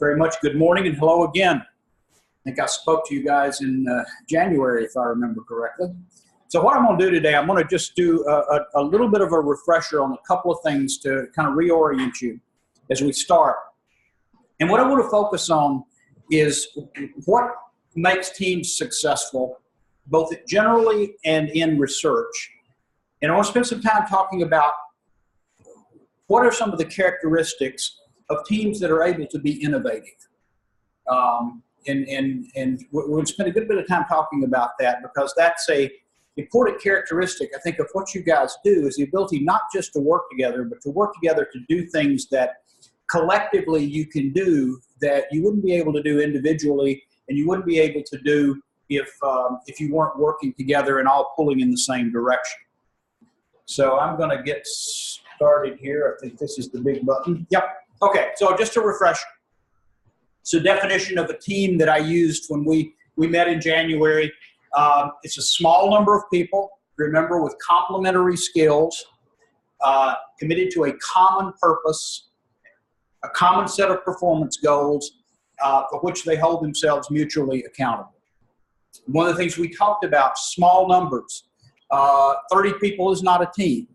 Very much good morning and hello again. I think I spoke to you guys in January, if I remember correctly. So what I'm going to do today, I'm going to just do a little bit of a refresher on a couple of things to kind of reorient you as we start. And what I want to focus on is what makes teams successful, both generally and in research. And I want to spend some time talking about what are some of the characteristics of teams that are able to be innovative. And we're going to spend a good bit of time talking about that because that's a important characteristic, I think, of what you guys do is the ability not just to work together, but to work together to do things that collectively you can do that you wouldn't be able to do individually and you wouldn't be able to do if you weren't working together and all pulling in the same direction. So I'm going to get started here. I think this is the big button. Yep. Okay, so just a refresher. So definition of a team that I used when we met in January. It's a small number of people, remember, with complementary skills, committed to a common purpose, a common set of performance goals for which they hold themselves mutually accountable. One of the things we talked about, small numbers. 30 people is not a team.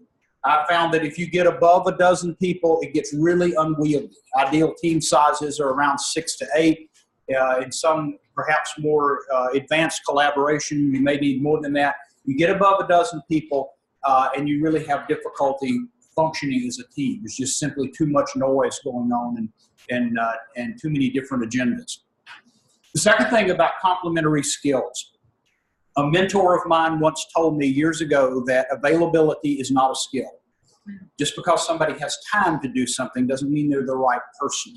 I found that if you get above a dozen people, it gets really unwieldy. Ideal team sizes are around 6 to 8. In some perhaps more advanced collaboration, you may need more than that. You get above a dozen people, and you really have difficulty functioning as a team. There's just simply too much noise going on and too many different agendas. The second thing about complementary skills. A mentor of mine once told me years ago that availability is not a skill. Just because somebody has time to do something doesn't mean they're the right person.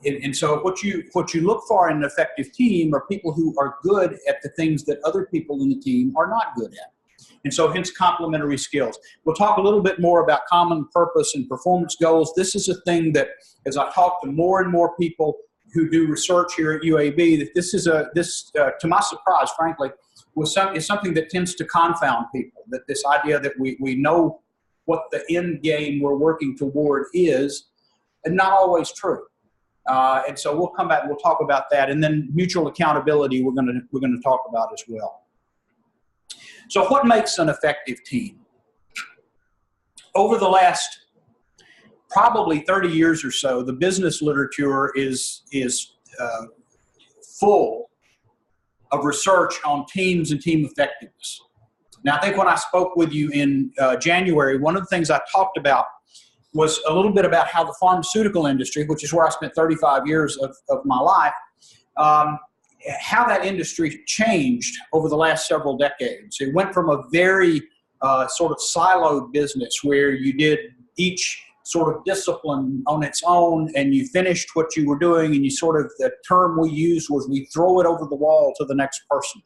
And so what you look for in an effective team are people who are good at the things that other people in the team are not good at. And so hence complementary skills. We'll talk a little bit more about common purpose and performance goals. This is a thing that as I talk to more and more people who do research here at UAB, that this is to my surprise, frankly, is something that tends to confound people. That this idea that we know what the end game we're working toward is, and not always true. And so we'll come back and we'll talk about that, and then mutual accountability we're going to talk about as well. So what makes an effective team? Over the last probably 30 years or so, the business literature is full of research on teams and team effectiveness. Now, I think when I spoke with you in January, one of the things I talked about was a little bit about how the pharmaceutical industry, which is where I spent 35 years of my life, how that industry changed over the last several decades. It went from a very sort of siloed business where you did each sort of discipline on its own and you finished what you were doing and you sort of, the term we used was we throw it over the wall to the next person.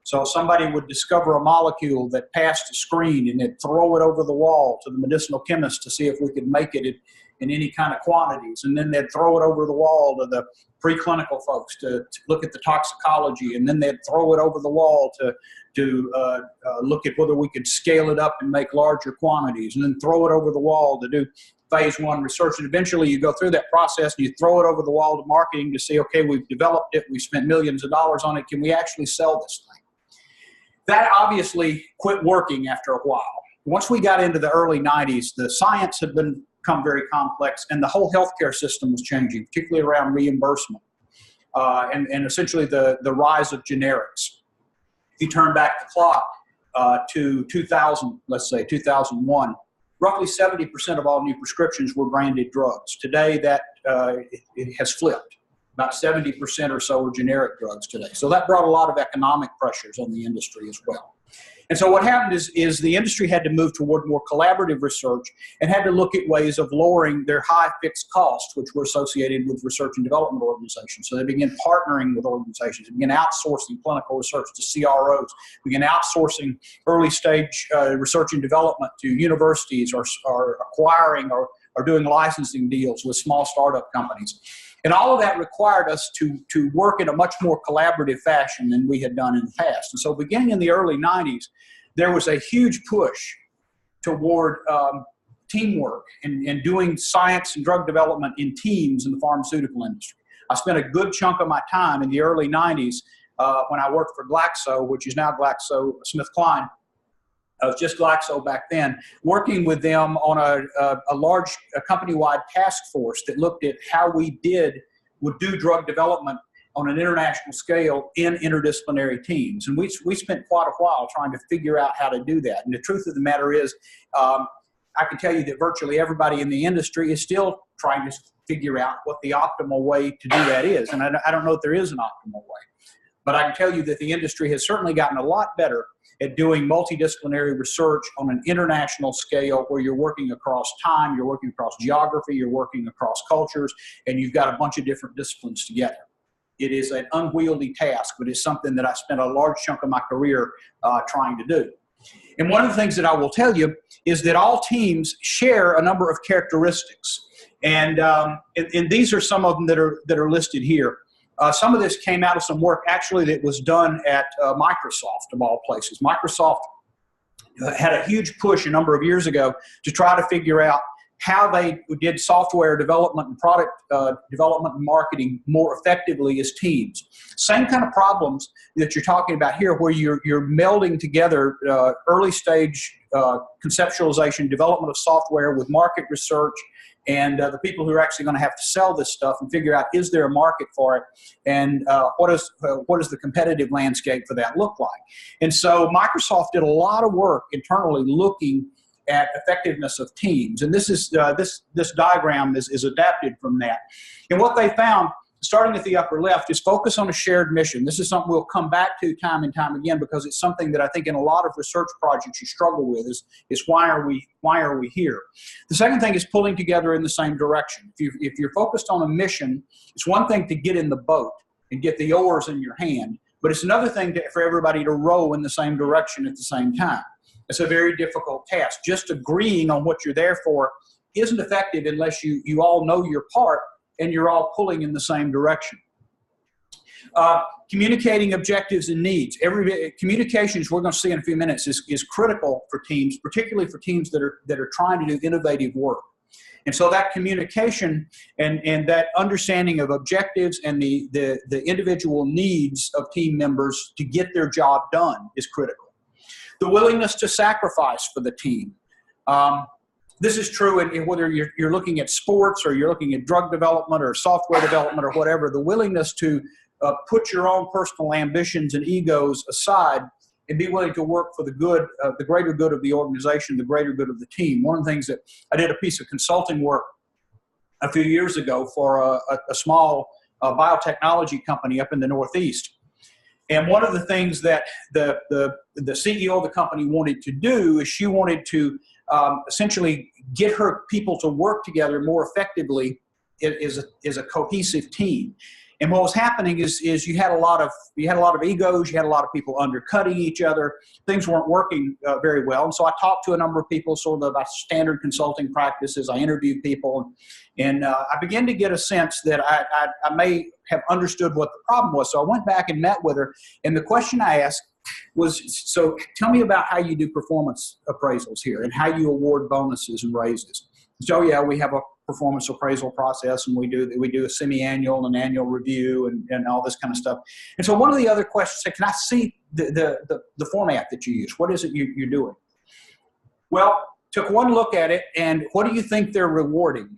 So somebody would discover a molecule that passed a screen and they'd throw it over the wall to the medicinal chemist to see if we could make it in any kind of quantities. And then they'd throw it over the wall to the preclinical folks to look at the toxicology. And then they'd throw it over the wall to look at whether we could scale it up and make larger quantities. And then throw it over the wall to do phase 1 research. And eventually you go through that process and you throw it over the wall to marketing to see, okay, we've developed it. We spent millions of dollars on it. Can we actually sell this thing? That obviously quit working after a while. Once we got into the early 90s, the science had become very complex and the whole healthcare system was changing, particularly around reimbursement and essentially the rise of generics. If you turn back the clock to 2000, let's say 2001, roughly 70% of all new prescriptions were branded drugs. Today that it has flipped. About 70% or so are generic drugs today. So that brought a lot of economic pressures on the industry as well. And so what happened is the industry had to move toward more collaborative research and had to look at ways of lowering their high fixed costs, which were associated with research and development organizations. So they began partnering with organizations, they began outsourcing clinical research to CROs, began outsourcing early stage research and development to universities or acquiring or doing licensing deals with small startup companies. And all of that required us to work in a much more collaborative fashion than we had done in the past. And so beginning in the early 90s, there was a huge push toward teamwork and doing science and drug development in teams in the pharmaceutical industry. I spent a good chunk of my time in the early 90s when I worked for Glaxo, which is now GlaxoSmithKline. I was just Glaxo back then, working with them on a large company-wide task force that looked at how we would do drug development on an international scale in interdisciplinary teams. And we spent quite a while trying to figure out how to do that. And the truth of the matter is, I can tell you that virtually everybody in the industry is still trying to figure out what the optimal way to do that is. And I don't know if there is an optimal way. But I can tell you that the industry has certainly gotten a lot better at doing multidisciplinary research on an international scale where you're working across time, you're working across geography, you're working across cultures, and you've got a bunch of different disciplines together. It is an unwieldy task, but it's something that I spent a large chunk of my career trying to do. And one of the things that I will tell you is that all teams share a number of characteristics. And these are some of them that are listed here. Some of this came out of some work actually that was done at Microsoft, of all places. Microsoft had a huge push a number of years ago to try to figure out how they did software development and product development and marketing more effectively as teams. Same kind of problems that you're talking about here, where you're melding together early stage conceptualization, development of software with market research, and the people who are actually going to have to sell this stuff and figure out, is there a market for it, and what does the competitive landscape for that look like? And so Microsoft did a lot of work internally looking at effectiveness of teams, and this diagram is adapted from that. And what they found, starting at the upper left, is focus on a shared mission. This is something we'll come back to time and time again, because it's something that I think in a lot of research projects you struggle with, is why are we here? The second thing is pulling together in the same direction. If you're focused on a mission, it's one thing to get in the boat and get the oars in your hand, but it's another thing for everybody to row in the same direction at the same time. It's a very difficult task. Just agreeing on what you're there for isn't effective unless you all know your part and you're all pulling in the same direction. Communicating objectives and needs. Communications, we're going to see in a few minutes, is critical for teams, particularly for teams that are trying to do innovative work. And so that communication and that understanding of objectives and the individual needs of team members to get their job done is critical. The willingness to sacrifice for the team. This is true in whether you're looking at sports or you're looking at drug development or software development or whatever. The willingness to put your own personal ambitions and egos aside and be willing to work for the good, the greater good of the organization, the greater good of the team. One of the things that I did a piece of consulting work a few years ago for a small biotechnology company up in the Northeast. And one of the things that the CEO of the company wanted to do is she wanted to essentially get her people to work together more effectively as a cohesive team. And what was happening is you had a lot of egos, you had a lot of people undercutting each other. Things weren't working very well. And so I talked to a number of people sort of about standard consulting practices. I interviewed people, and I began to get a sense that I may have understood what the problem was. So I went back and met with her, and the question I asked was, so tell me about how you do performance appraisals here and how you award bonuses and raises. So yeah, we have a performance appraisal process, and we do a semi-annual and annual review and all this kind of stuff. And so one of the other questions said, can I see the format that you use? What is it you're doing? Well, took one look at it, and what do you think they're rewarding?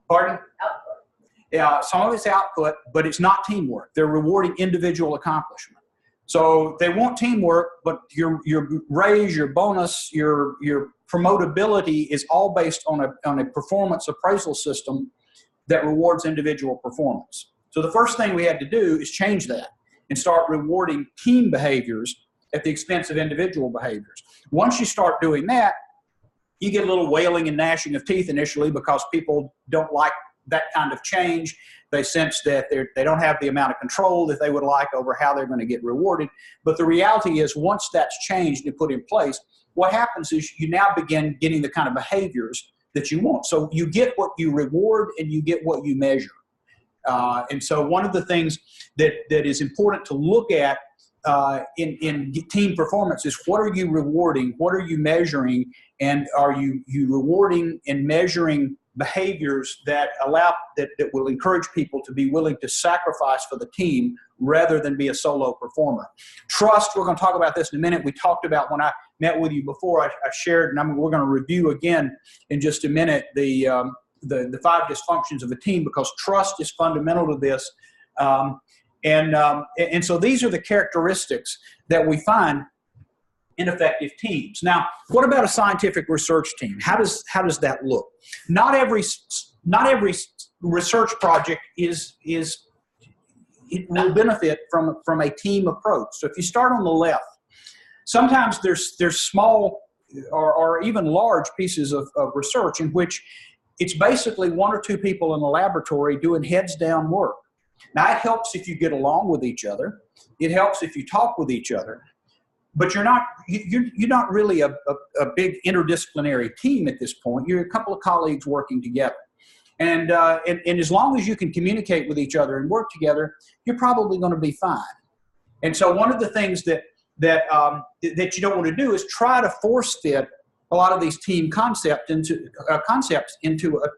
Pardon? Output. Yeah, some of it's output, but it's not teamwork. They're rewarding individual accomplishment. So they want teamwork, but your raise, your bonus, your promotability is all based on a performance appraisal system that rewards individual performance. So the first thing we had to do is change that and start rewarding team behaviors at the expense of individual behaviors. Once you start doing that, you get a little wailing and gnashing of teeth initially because people don't like that kind of change. They sense that they don't have the amount of control that they would like over how they're going to get rewarded. But the reality is, once that's changed and put in place, what happens is you now begin getting the kind of behaviors that you want. So you get what you reward and you get what you measure. And so one of the things that is important to look at in team performance is what are you rewarding, what are you measuring, and are you rewarding and measuring behaviors that that will encourage people to be willing to sacrifice for the team rather than be a solo performer. Trust, we're going to talk about this in a minute. We talked about when I met with you before, I shared, and we're going to review again in just a minute the 5 dysfunctions of a team, because trust is fundamental to this. And so these are the characteristics that we find in effective teams. Now, what about a scientific research team? How does that look? Not every research project it will benefit from a team approach. So if you start on the left, sometimes there's small or even large pieces of research in which it's basically 1 or 2 people in the laboratory doing heads down work. Now, it helps if you get along with each other. It helps if you talk with each other. But you're not really a big interdisciplinary team at this point. You're a couple of colleagues working together. And as long as you can communicate with each other and work together, you're probably going to be fine. And so one of the things that you don't want to do is try to force fit a lot of these team concepts into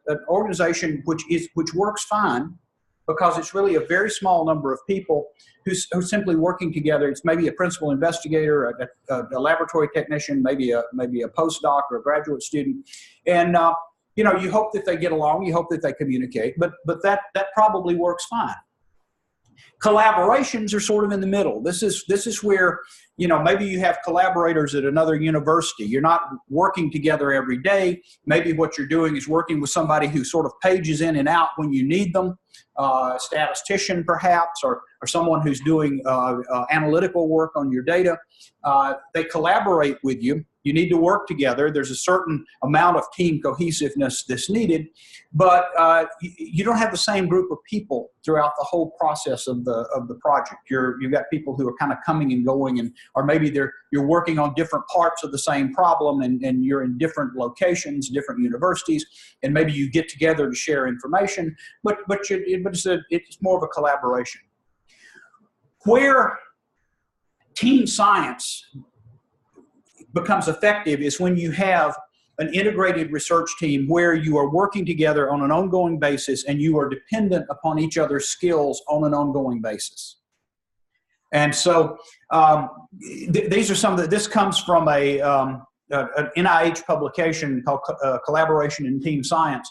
an organization which works fine, because it's really a very small number of people who's simply working together. It's maybe a principal investigator, a laboratory technician, maybe a postdoc or a graduate student, and you hope that they get along, you hope that they communicate, but that probably works fine. Collaborations are sort of in the middle. This is where, maybe you have collaborators at another university. You're not working together every day. Maybe what you're doing is working with somebody who sort of pages in and out when you need them, a statistician perhaps, or someone who's doing analytical work on your data. They collaborate with you. You need to work together. There's a certain amount of team cohesiveness that's needed, but you don't have the same group of people throughout the whole process of the project. You've got people who are kind of coming and going, or maybe you're working on different parts of the same problem, and you're in different locations, different universities, and maybe you get together to share information, but it's more of a collaboration. Where team science becomes effective is when you have an integrated research team where you are working together on an ongoing basis and you are dependent upon each other's skills on an ongoing basis. And so these are some of this comes from an NIH publication called Collaboration in Team Science.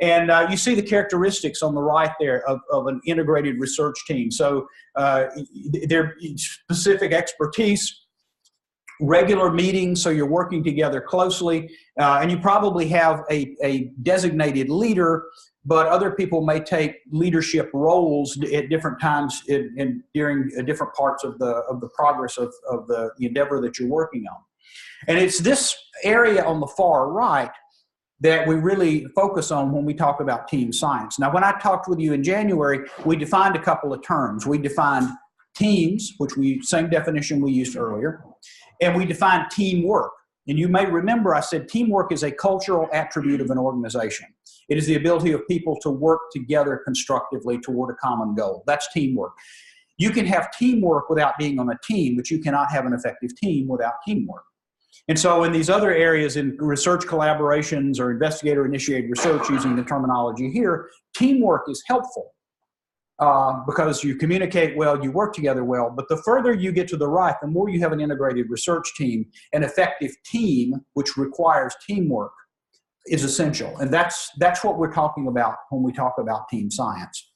And you see the characteristics on the right there of an integrated research team. So their specific expertise, regular meetings, so you're working together closely, and you probably have a designated leader, but other people may take leadership roles at different times during different parts of the progress of the endeavor that you're working on. And it's this area on the far right that we really focus on when we talk about team science. Now, when I talked with you in January, we defined a couple of terms. We defined teams, same definition we used earlier, and we defined teamwork. And you may remember I said teamwork is a cultural attribute of an organization. It is the ability of people to work together constructively toward a common goal. That's teamwork. You can have teamwork without being on a team, but you cannot have an effective team without teamwork. And so in these other areas, in research collaborations or investigator-initiated research, using the terminology here, teamwork is helpful because you communicate well, you work together well. But the further you get to the right, the more you have an integrated research team. An effective team, which requires teamwork, is essential. And that's what we're talking about when we talk about team science.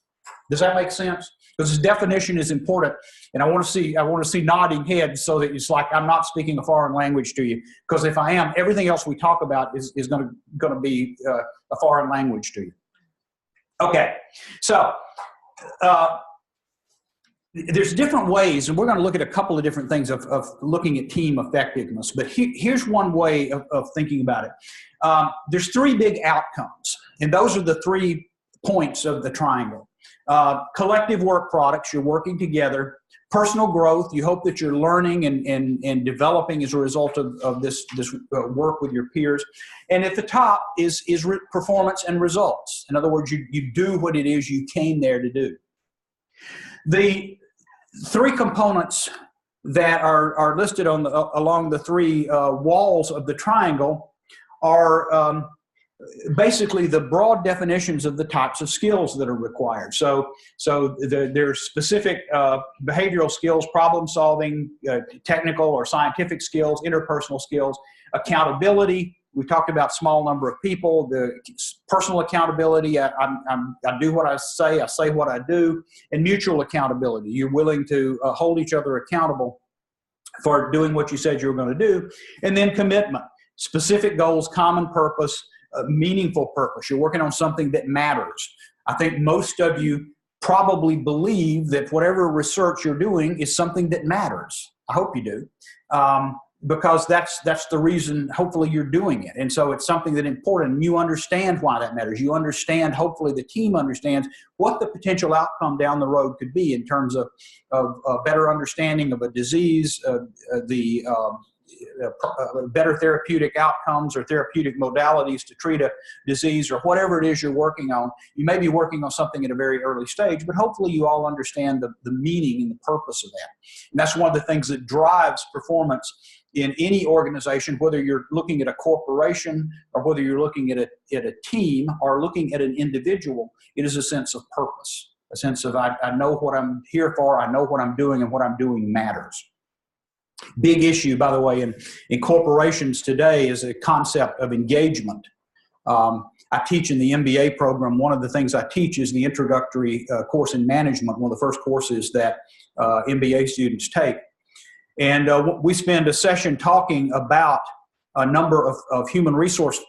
Does that make sense? Because this definition is important, and I want to see nodding heads so that it's like I'm not speaking a foreign language to you. Because if I am, everything else we talk about is going to be a foreign language to you. Okay, so there's different ways, and we're going to look at a couple of different things of looking at team effectiveness. But here's one way of thinking about it. There's three big outcomes, and those are the 3 points of the triangle. Collective work products, you're working together. Personal growth, you hope that you're learning and developing as a result of this work with your peers. And at the top is performance and results. In other words, you do what it is you came there to do. The 3 components that are listed on along the three walls of the triangle are basically the broad definitions of the types of skills that are required. So there's specific behavioral skills, problem solving, technical or scientific skills, interpersonal skills, accountability. We talked about small number of people, the personal accountability. I do what I say what I do, and mutual accountability. You're willing to hold each other accountable for doing what you said you were going to do. And then commitment, specific goals, common purpose, meaningful purpose. You're working on something that matters. I think most of you probably believe that whatever research you're doing is something that matters. I hope you do. Because that's the reason hopefully you're doing it. And so it's something that's important, and you understand why that matters. You understand, hopefully the team understands what the potential outcome down the road could be in terms of a better understanding of a disease, better therapeutic outcomes or therapeutic modalities to treat a disease or whatever it is you're working on. You may be working on something at a very early stage, but hopefully you all understand the meaning and the purpose of that. And that's one of the things that drives performance in any organization, whether you're looking at a corporation or whether you're looking at a team or looking at an individual. It is a sense of purpose, a sense of I know what I'm here for, I know what I'm doing, and what I'm doing matters. Big issue, by the way, in corporations today is a concept of engagement. I teach in the MBA program. One of the things I teach is the introductory course in management, one of the first courses that MBA students take. And we spend a session talking about a number of human resource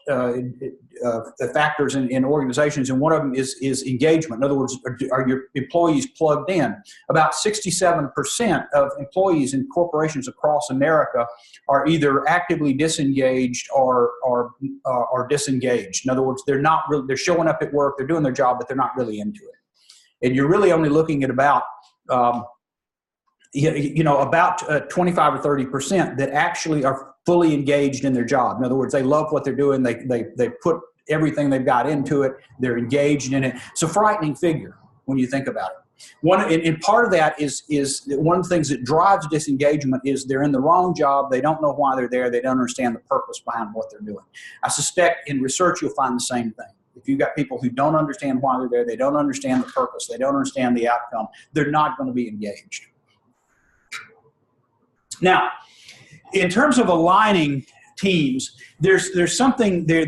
factors in organizations, and one of them is engagement. In other words, are your employees plugged in? About 67% of employees in corporations across America are either actively disengaged or disengaged. In other words, they're not really, they're showing up at work, they're doing their job, but they're not really into it. And you're really only looking at about about 25 or 30% that actually are fully engaged in their job. In other words, they love what they're doing. They put everything they've got into it. They're engaged in it. It's a frightening figure when you think about it. And part of that is one of the things that drives disengagement is they're in the wrong job. They don't know why they're there. They don't understand the purpose behind what they're doing. I suspect in research you'll find the same thing. If you've got people who don't understand why they're there, they don't understand the purpose, they don't understand the outcome, they're not going to be engaged. Now, in terms of aligning teams, there's something there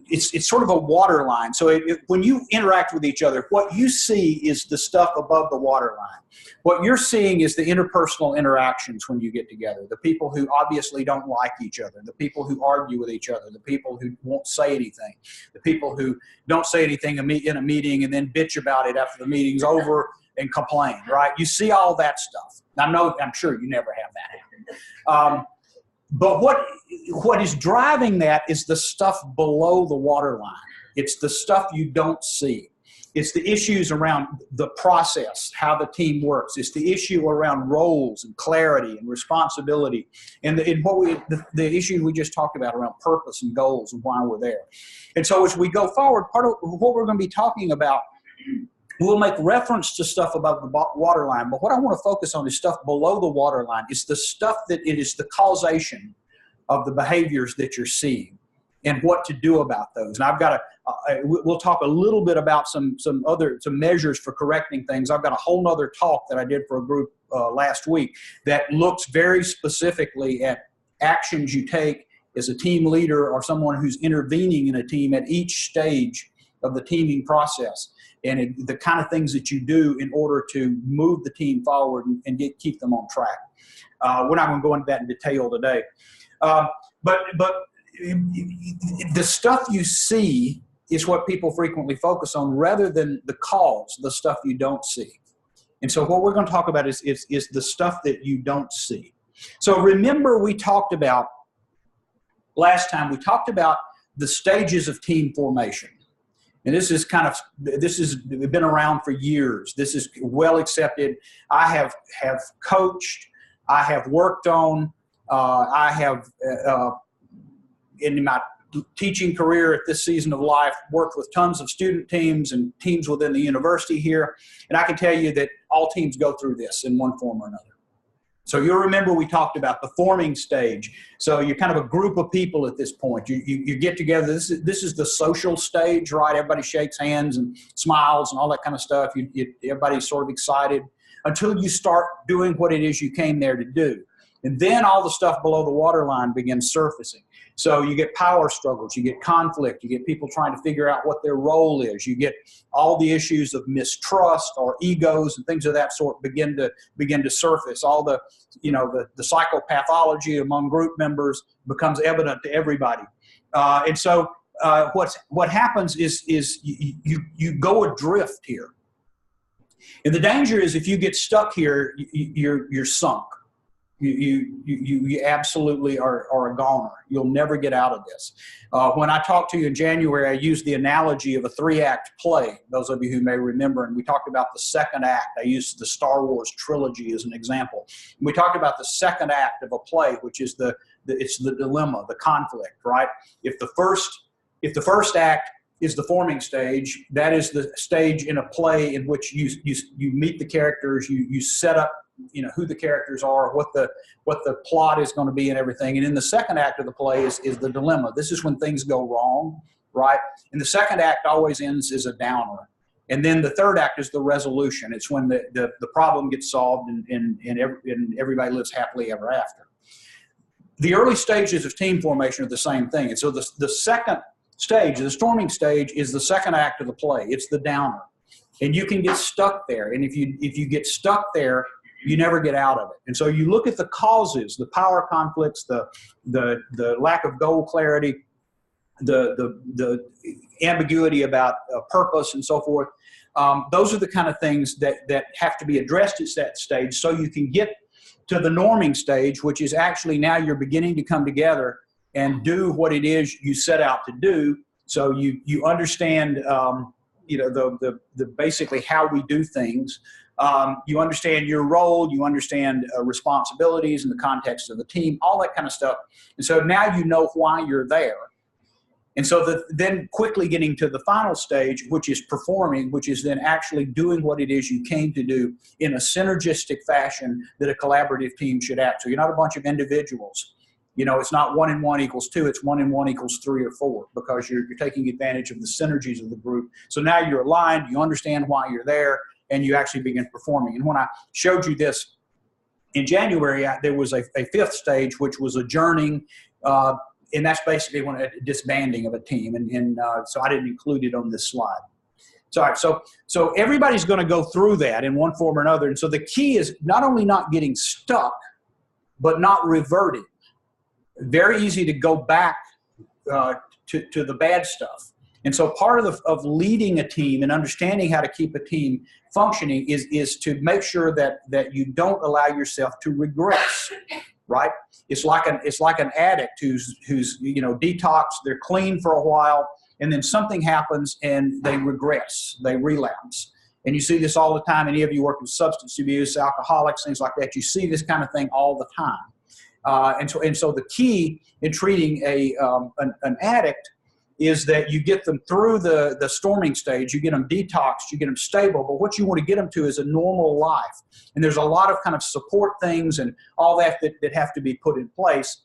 it's sort of a water line. So when you interact with each other, what you see is the stuff above the water line. What you're seeing is the interpersonal interactions when you get together, the people who obviously don't like each other, the people who argue with each other, the people who won't say anything, the people who don't say anything in a meeting and then bitch about it after the meeting's over and complain, right? You see all that stuff. I'm sure you never have that happen. But what is driving that is the stuff below the waterline. It's the stuff you don't see. It's the issues around the process, how the team works. It's the issue around roles and clarity and responsibility, and the issue we just talked about around purpose and goals and why we're there. And so as we go forward, part of what we're going to be talking about, we'll make reference to stuff above the waterline, but what I want to focus on is stuff below the waterline. It's the stuff that it is the causation of the behaviors that you're seeing and what to do about those. And I've got we'll talk a little bit about some measures for correcting things. I've got a whole nother talk that I did for a group last week that looks very specifically at actions you take as a team leader or someone who's intervening in a team at each stage of the teaming process. And the kind of things that you do in order to move the team forward and keep them on track. We're not going to go into that in detail today. But the stuff you see is what people frequently focus on rather than the cause, the stuff you don't see. And so what we're going to talk about is the stuff that you don't see. So remember last time we talked about the stages of team formation. And this has been around for years. This is well accepted. I have coached, I have worked on, I have in my teaching career at this season of life, worked with tons of student teams and teams within the university here. And I can tell you that all teams go through this in one form or another. So you'll remember we talked about the forming stage. So you're kind of a group of people at this point. You get together. This is the social stage, right? Everybody shakes hands and smiles and all that kind of stuff. Everybody's sort of excited until you start doing what it is you came there to do. And then all the stuff below the waterline begins surfacing. So you get power struggles, you get conflict, you get people trying to figure out what their role is. You get all the issues of mistrust or egos and things of that sort begin to surface. All the, the psychopathology among group members becomes evident to everybody. And so what happens is you go adrift here. And the danger is if you get stuck here, you're sunk. You absolutely are a goner. You'll never get out of this. When I talked to you in January, I used the analogy of a 3-act play, those of you who may remember, and we talked about the second act. I used the Star Wars trilogy as an example. We talked about the second act of a play, which is it's the dilemma, the conflict, right? If the first act is the forming stage, that is the stage in a play in which you meet the characters, you set up who the characters are, what the plot is going to be and everything. And in the second act of the play is the dilemma. This is when things go wrong, right? And the second act always ends as a downer. And then the third act is the resolution. It's when the problem gets solved and everybody lives happily ever after. The early stages of team formation are the same thing. And so the second stage, the storming stage, is the second act of the play. It's the downer. And you can get stuck there. And if you get stuck there, you never get out of it. And so you look at the causes, the power conflicts, the lack of goal clarity, the ambiguity about purpose and so forth. Those are the kind of things that have to be addressed at that stage so you can get to the norming stage, which is actually now you're beginning to come together and do what it is you set out to do. So you understand, the basically how we do things. You understand your role, you understand responsibilities in the context of the team, all that kind of stuff. And so now you know why you're there. And so then quickly getting to the final stage, which is performing, which is then actually doing what it is you came to do in a synergistic fashion that a collaborative team should act. So you're not a bunch of individuals. It's not 1 and 1 equals 2, it's 1 and 1 equals 3 or 4, because you're taking advantage of the synergies of the group. So now you're aligned, you understand why you're there, and you actually begin performing. And when I showed you this in January, there was a fifth stage, which was adjourning, and that's basically when a disbanding of a team. And so I didn't include it on this slide. So everybody's going to go through that in one form or another. And so the key is not only not getting stuck, but not reverting. Very easy to go back to the bad stuff. And so part of leading a team and understanding how to keep a team functioning is to make sure that you don't allow yourself to regress, right? It's like an addict who's detox, they're clean for a while, and then something happens and they regress, they relapse. And you see this all the time. Any of you work with substance abuse, alcoholics, things like that, you see this kind of thing all the time. And so the key in treating an addict is that you get them through the storming stage, you get them detoxed, you get them stable, but what you want to get them to is a normal life. And there's a lot of kind of support things and all that have to be put in place.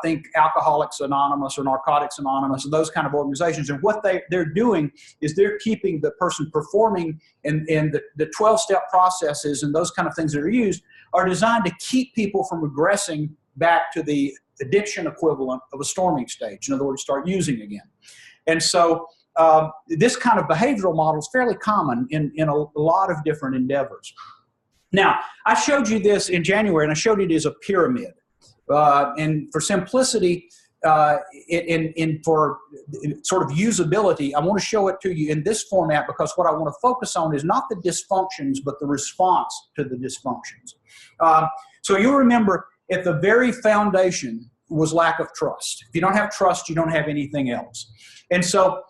Think Alcoholics Anonymous or Narcotics Anonymous and those kind of organizations. And what they're doing is they're keeping the person performing, and the 12-step processes and those kind of things that are used are designed to keep people from regressing back to the addiction equivalent of a storming stage. In other words, start using again. And so this kind of behavioral model is fairly common in a lot of different endeavors. Now, I showed you this in January, and I showed it as a pyramid. And for simplicity, for sort of usability, I want to show it to you in this format because what I want to focus on is not the dysfunctions, but the response to the dysfunctions. So you'll remember at the very foundation was lack of trust. If you don't have trust, you don't have anything else. And so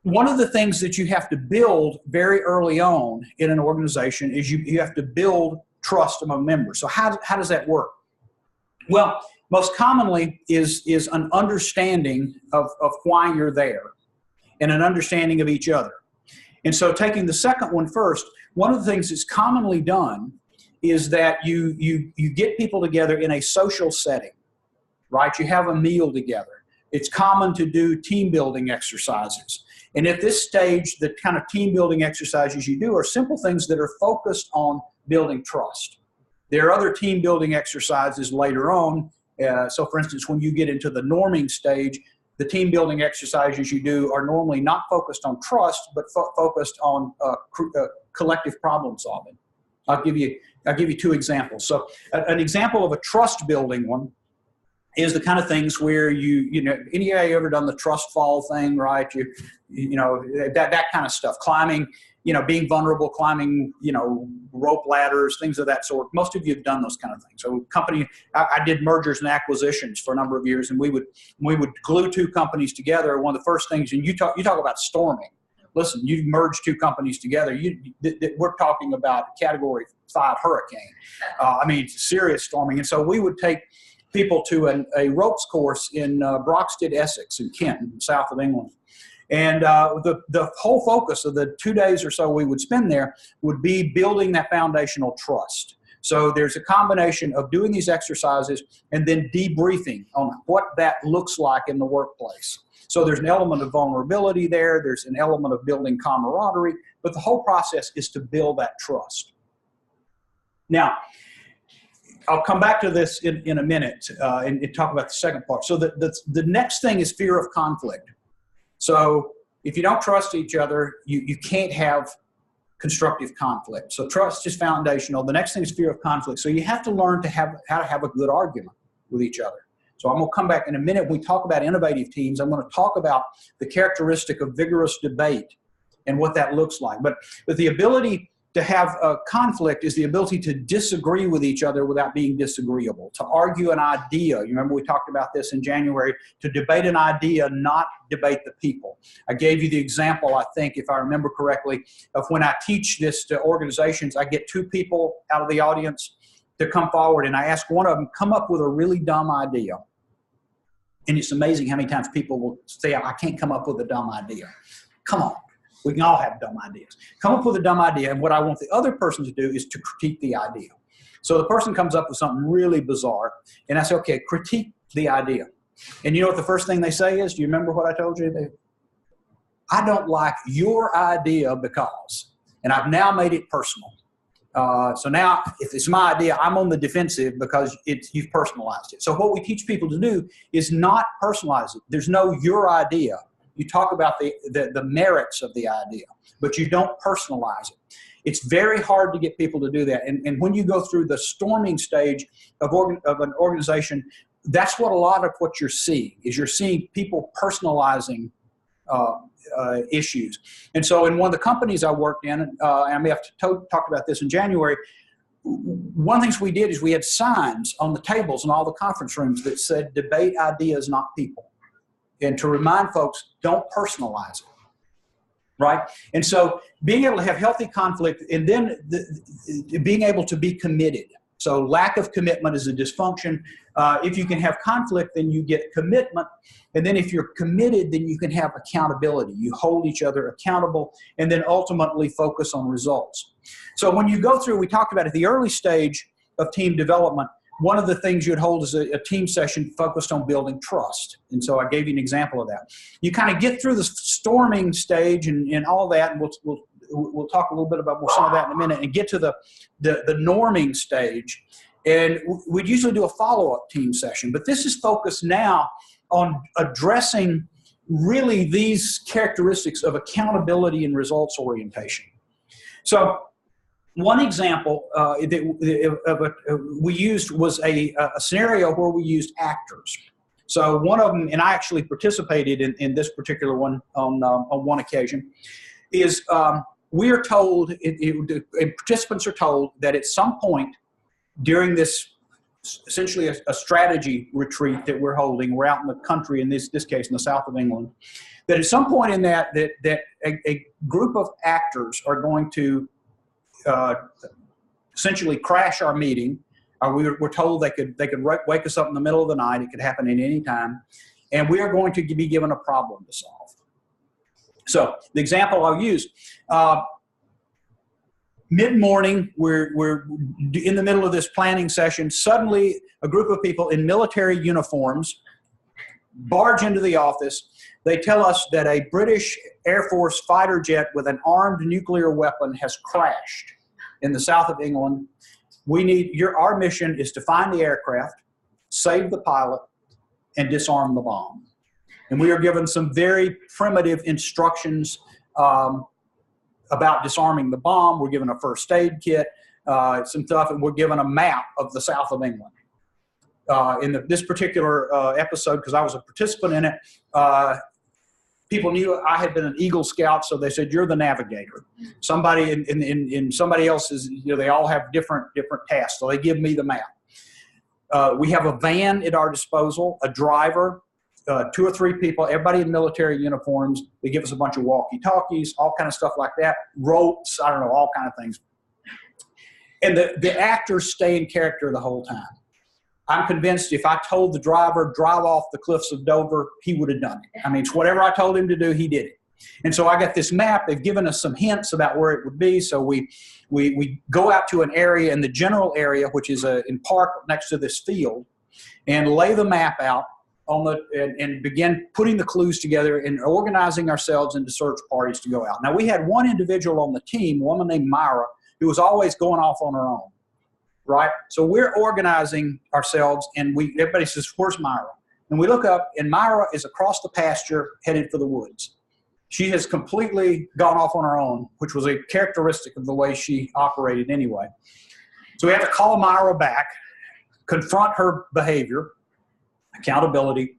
one of the things that you have to build very early on in an organization is you have to build trust among members. So how does that work? Well, most commonly is an understanding of why you're there and an understanding of each other. And so taking the second one first, one of the things that's commonly done is that you get people together in a social setting, right? You have a meal together. It's common to do team building exercises. And at this stage, the kind of team building exercises you do are simple things that are focused on building trust. There are other team building exercises later on. So for instance, when you get into the norming stage, the team building exercises you do are normally not focused on trust, but focused on collective problem solving. I'll give you two examples. So an example of a trust building one is the kind of things where anybody ever done the trust fall thing, right? You know, that kind of stuff, climbing, being vulnerable, climbing, rope ladders, things of that sort. Most of you have done those kind of things. So I did mergers and acquisitions for a number of years, and we would glue two companies together. One of the first things, and you talk about storming. Listen, you merge two companies together. We're talking about Category 5 hurricane. I mean, serious storming. And so we would take people to a ropes course in Broxted, Essex, in Kent, south of England. And the whole focus of the 2 days or so we would spend there would be building that foundational trust. So there's a combination of doing these exercises and then debriefing on what that looks like in the workplace. So there's an element of vulnerability there. There's an element of building camaraderie. But the whole process is to build that trust. Now, I'll come back to this in a minute and talk about the second part. So the next thing is fear of conflict. So if you don't trust each other, you can't have constructive conflict. So trust is foundational. The next thing is fear of conflict. So you have to learn how to have a good argument with each other. So I'm going to come back in a minute. When we talk about innovative teams, I'm going to talk about the characteristic of vigorous debate and what that looks like. But the ability to have a conflict is the ability to disagree with each other without being disagreeable, to argue an idea. You remember we talked about this in January, to debate an idea, not debate the people. I gave you the example, I think, if I remember correctly, of when I teach this to organizations, I get two people out of the audience to come forward, and I ask one of them, come up with a really dumb idea. And it's amazing how many times people will say, I can't come up with a dumb idea. Come on. We can all have dumb ideas. Come up with a dumb idea, and what I want the other person to do is to critique the idea. So the person comes up with something really bizarre, and I say, okay, critique the idea. And you know what the first thing they say is? Do you remember what I told you? I don't like your idea because, and I've now made it personal. So now, if it's my idea, I'm on the defensive because you've personalized it. So what we teach people to do is not personalize it. There's no your idea. You talk about the merits of the idea, but you don't personalize it. It's very hard to get people to do that. And when you go through the storming stage of an organization, that's what a lot of what you're seeing is you're seeing people personalizing issues. And so in one of the companies I worked in, and I may have talked about this in January, one of the things we did is we had signs on the tables in all the conference rooms that said, debate ideas, not people. And to remind folks, don't personalize it, right? And so being able to have healthy conflict and then being able to be committed. So lack of commitment is a dysfunction. If you can have conflict, then you get commitment. And then if you're committed, then you can have accountability. You hold each other accountable and then ultimately focus on results. So when you go through, we talked about at the early stage of team development, one of the things you'd hold is a team session focused on building trust. And so I gave you an example of that. You kind of get through the storming stage and all that, and we'll talk a little bit about some of that in a minute, and get to the norming stage. And we'd usually do a follow-up team session. But this is focused now on addressing really these characteristics of accountability and results orientation. So one example we used was a scenario where we used actors. So one of them, and I actually participated in this particular one on one occasion, is we are told, participants are told that at some point during this, essentially a strategy retreat that we're holding, we're out in the country, in this case in the south of England, that at some point in that a group of actors are going to essentially crash our meeting, We're told they could wake us up in the middle of the night. It could happen at any time. And we are going to be given a problem to solve. So the example I'll use, mid-morning, we're in the middle of this planning session. Suddenly, a group of people in military uniforms barge into the office. They tell us that a British Air Force fighter jet with an armed nuclear weapon has crashed in the south of England. Our mission is to find the aircraft, save the pilot, and disarm the bomb. And we are given some very primitive instructions about disarming the bomb. We're given a first aid kit, some stuff, and we're given a map of the south of England. In this particular episode, because I was a participant in it, people knew I had been an Eagle Scout, so they said, "You're the navigator." Somebody in somebody else's, they all have different tasks, so they give me the map. We have a van at our disposal, a driver, 2 or 3 people, everybody in military uniforms. They give us a bunch of walkie-talkies, all kind of stuff like that, ropes, I don't know, all kind of things. And the actors stay in character the whole time. I'm convinced if I told the driver, drive off the cliffs of Dover, he would have done it. I mean, it's whatever I told him to do, he did it. And so I got this map. They've given us some hints about where it would be. So we go out to an area in the general area, which is in park next to this field, and lay the map out and begin putting the clues together and organizing ourselves into search parties to go out. Now, we had one individual on the team, a woman named Myra, who was always going off on her own, right? So we're organizing ourselves, and everybody says, "Where's Myra?" And we look up, and Myra is across the pasture headed for the woods. She has completely gone off on her own, which was a characteristic of the way she operated anyway. So we have to call Myra back, confront her behavior, accountability.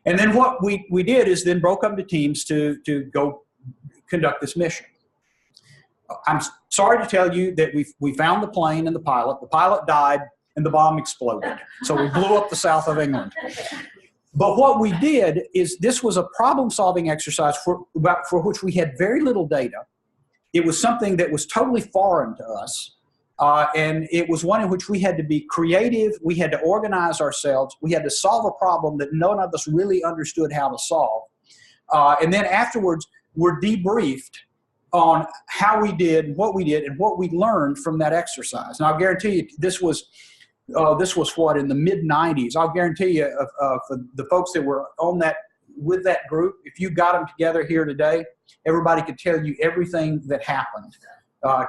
And then what we did is then broke up into teams to go conduct this mission. I'm sorry to tell you that we found the plane and the pilot. The pilot died and the bomb exploded. So we blew up the south of England. But what we did is this was a problem-solving exercise for which we had very little data. It was something that was totally foreign to us. And it was one in which we had to be creative. We had to organize ourselves. We had to solve a problem that none of us really understood how to solve. And then afterwards, we're debriefed on how we did, what we did, and what we learned from that exercise. And I'll guarantee you, this was what, in the mid-90s. I'll guarantee you, for the folks that were on that with that group, if you got them together here today, everybody could tell you everything that happened.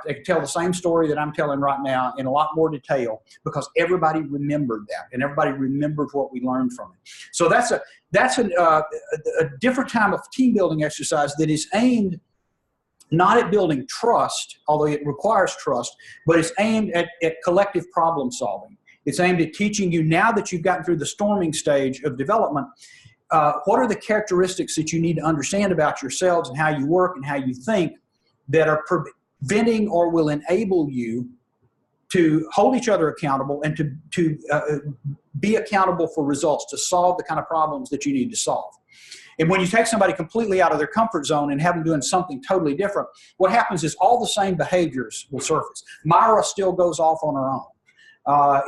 They could tell the same story that I'm telling right now in a lot more detail, because everybody remembered that, and everybody remembered what we learned from it. So that's a different kind of team building exercise that is aimed not at building trust, although it requires trust, but it's aimed at collective problem solving. It's aimed at teaching you, now that you've gotten through the storming stage of development, what are the characteristics that you need to understand about yourselves and how you work and how you think that are preventing or will enable you to hold each other accountable and to be accountable for results, to solve the kind of problems that you need to solve. And when you take somebody completely out of their comfort zone and have them doing something totally different, what happens is all the same behaviors will surface. Myra still goes off on her own.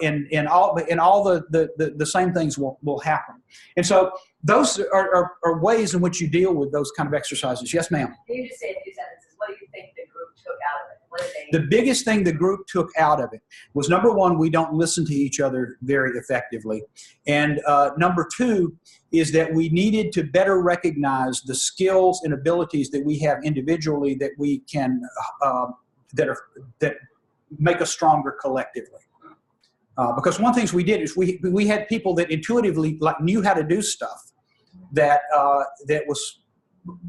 And all the same things will happen. And so those are ways in which you deal with those kind of exercises. Yes, ma'am? Can you just say a few sentences? What do you think the group took out of it? What did they... The biggest thing the group took out of it was, number one, we don't listen to each other very effectively. And number two is that we needed to better recognize the skills and abilities that we have individually that we can, that make us stronger collectively. Because one of the things we did is we had people that intuitively knew how to do stuff that was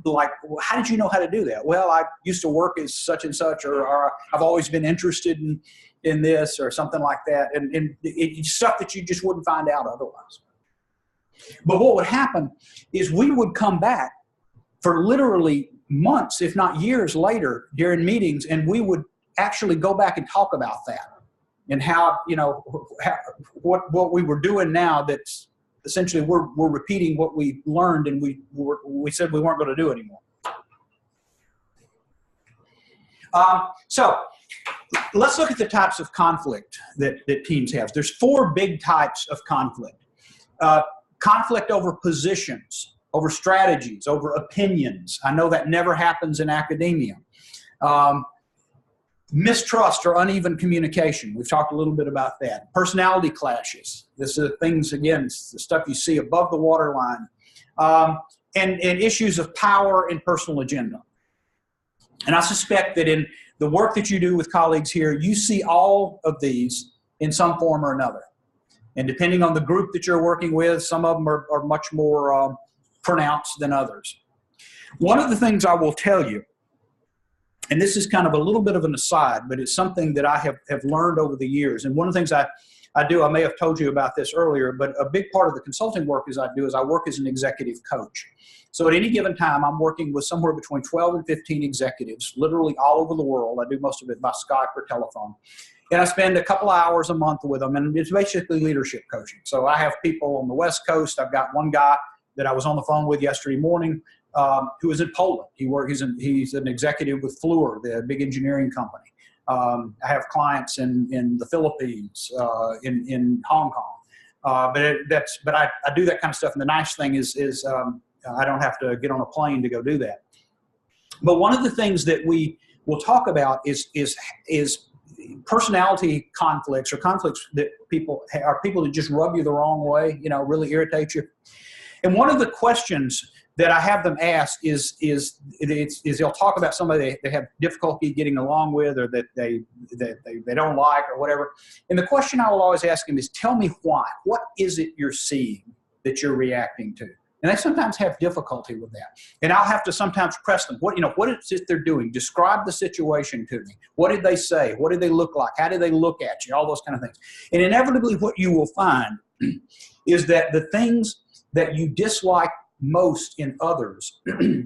like, well, how did you know how to do that? Well, I used to work as such and such, or I've always been interested in this, or something like that. And it's stuff that you just wouldn't find out otherwise. But what would happen is we would come back for literally months, if not years later, during meetings, and we would actually go back and talk about that. And how, what we were doing now, that's essentially we're repeating what we learned and we said we weren't going to do anymore. So let's look at the types of conflict that teams have. There's 4 big types of conflict. Conflict over positions, over strategies, over opinions. I know that never happens in academia. Mistrust or uneven communication. We've talked a little bit about that. Personality clashes. This is things, again, it's the stuff you see above the waterline. And issues of power and personal agenda. And I suspect that in the work that you do with colleagues here, you see all of these in some form or another. And depending on the group that you're working with, some of them are much more pronounced than others. One of the things I will tell you, and this is kind of a little bit of an aside, but it's something that I have learned over the years. And one of the things I do, I may have told you about this earlier, but a big part of the consulting work I do is I work as an executive coach. So at any given time, I'm working with somewhere between 12 and 15 executives, literally all over the world. I do most of it by Skype or telephone. And I spend a couple of hours a month with them, and it's basically leadership coaching. So I have people on the West Coast. I've got one guy that I was on the phone with yesterday morning who is in Poland. He's an executive with Fluor, the big engineering company. I have clients in the Philippines, in Hong Kong. But I do that kind of stuff. And the nice thing is I don't have to get on a plane to go do that. But one of the things that we will talk about is personality conflicts, or conflicts that people that just rub you the wrong way, really irritate you. And one of the questions that I have them ask is they'll talk about somebody they have difficulty getting along with, or that they don't like, or whatever. And the question I will always ask them is, tell me why. What is it you're seeing that you're reacting to? And they sometimes have difficulty with that. And I'll have to sometimes press them. What is it they're doing? Describe the situation to me. What did they say? What did they look like? How did they look at you? All those kind of things. And inevitably what you will find is that the things that you dislike most in others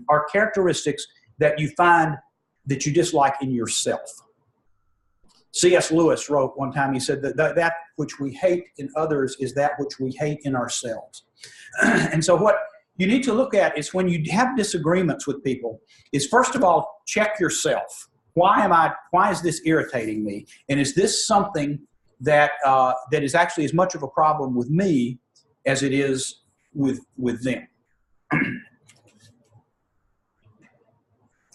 are characteristics that you find that you dislike in yourself. C.S. Lewis wrote one time, he said that which we hate in others is that which we hate in ourselves. And so what you need to look at is, when you have disagreements with people, is first of all, check yourself. Why is this irritating me? And is this something that is actually as much of a problem with me as it is with them?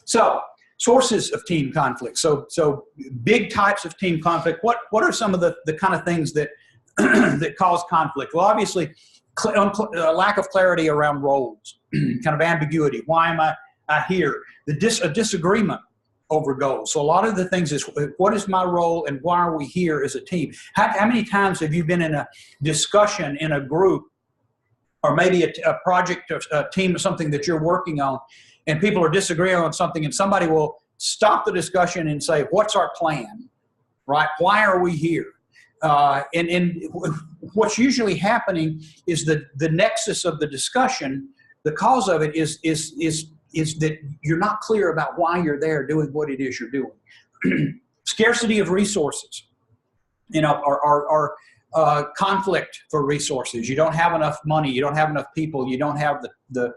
So, sources of team conflict. So big types of team conflict. What are some of the kind of things that that cause conflict? Well, obviously, lack of clarity around roles, kind of ambiguity. Why am I here? A disagreement over goals. So a lot of the things is, what is my role and why are we here as a team? How many times have you been in a discussion in a group, or maybe a project or a team or something that you're working on, and people are disagreeing on something, and somebody will stop the discussion and say, what's our plan, right? Why are we here? And what's usually happening is the nexus of the discussion, the cause of it is that you're not clear about why you're there doing what it is you're doing. Scarcity of resources, or conflict for resources. You don't have enough money, you don't have enough people, you don't have the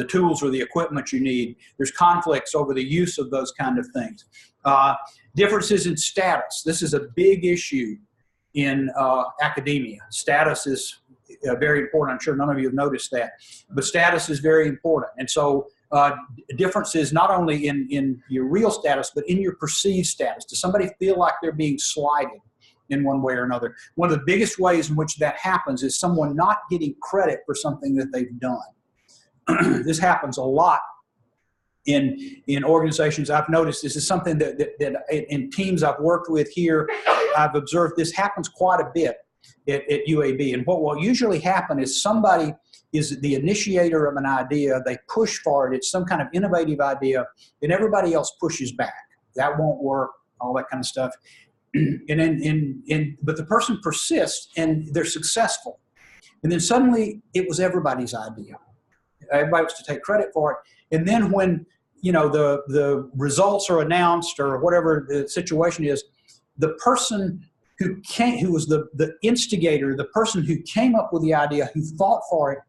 tools or the equipment you need. There's conflicts over the use of those kind of things. Differences in status. This is a big issue in academia. Status is very important. I'm sure none of you have noticed that, but status is very important. And so differences not only in your real status, but in your perceived status. Does somebody feel like they're being slighted in one way or another? One of the biggest ways in which that happens is someone not getting credit for something that they've done. This happens a lot in organizations. I've noticed this is something that in teams I've worked with here, I've observed this happens quite a bit at UAB. And what will usually happen is somebody is the initiator of an idea, they push for it, it's some kind of innovative idea, and everybody else pushes back. That won't work, all that kind of stuff. But the person persists and they're successful. And then suddenly it was everybody's idea. Everybody was to take credit for it. And then when the results are announced or whatever the situation is, the person who was the instigator, the person who came up with the idea, who fought for it,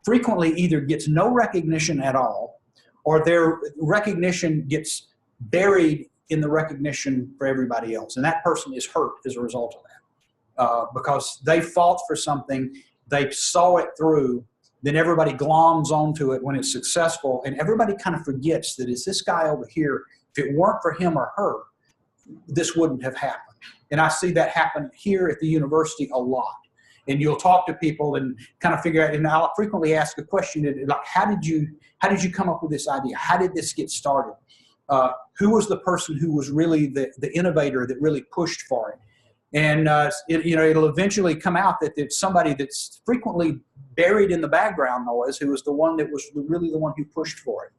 frequently either gets no recognition at all, or their recognition gets buried in the recognition for everybody else. And that person is hurt as a result of that because they fought for something, they saw it through, then everybody gloms onto it when it's successful, and everybody kind of forgets that it's this guy over here. If it weren't for him or her, this wouldn't have happened. And I see that happen here at the university a lot. And you'll talk to people and kind of figure out, and I'll frequently ask a question like, how did you come up with this idea? How did this get started? Who was the person who was really the innovator that really pushed for it? And it'll eventually come out that it's somebody that's frequently buried in the background noise who was the one that was really the one who pushed for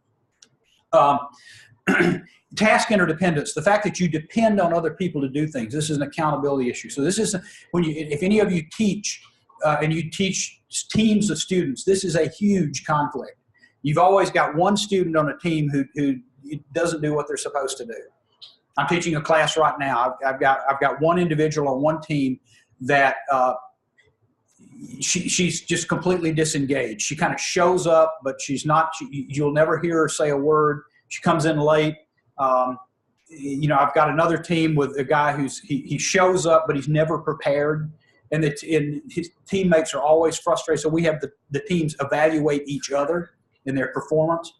it. Task interdependence, the fact that you depend on other people to do things. This is an accountability issue. So this is if any of you teach and you teach teams of students, this is a huge conflict. You've always got one student on a team who doesn't do what they're supposed to do. I'm teaching a class right now. I've got one individual on one team that she's just completely disengaged. She kind of shows up, but she's not. You'll never hear her say a word. She comes in late. I've got another team with a guy he shows up, but he's never prepared, and his teammates are always frustrated. So we have the teams evaluate each other in their performance,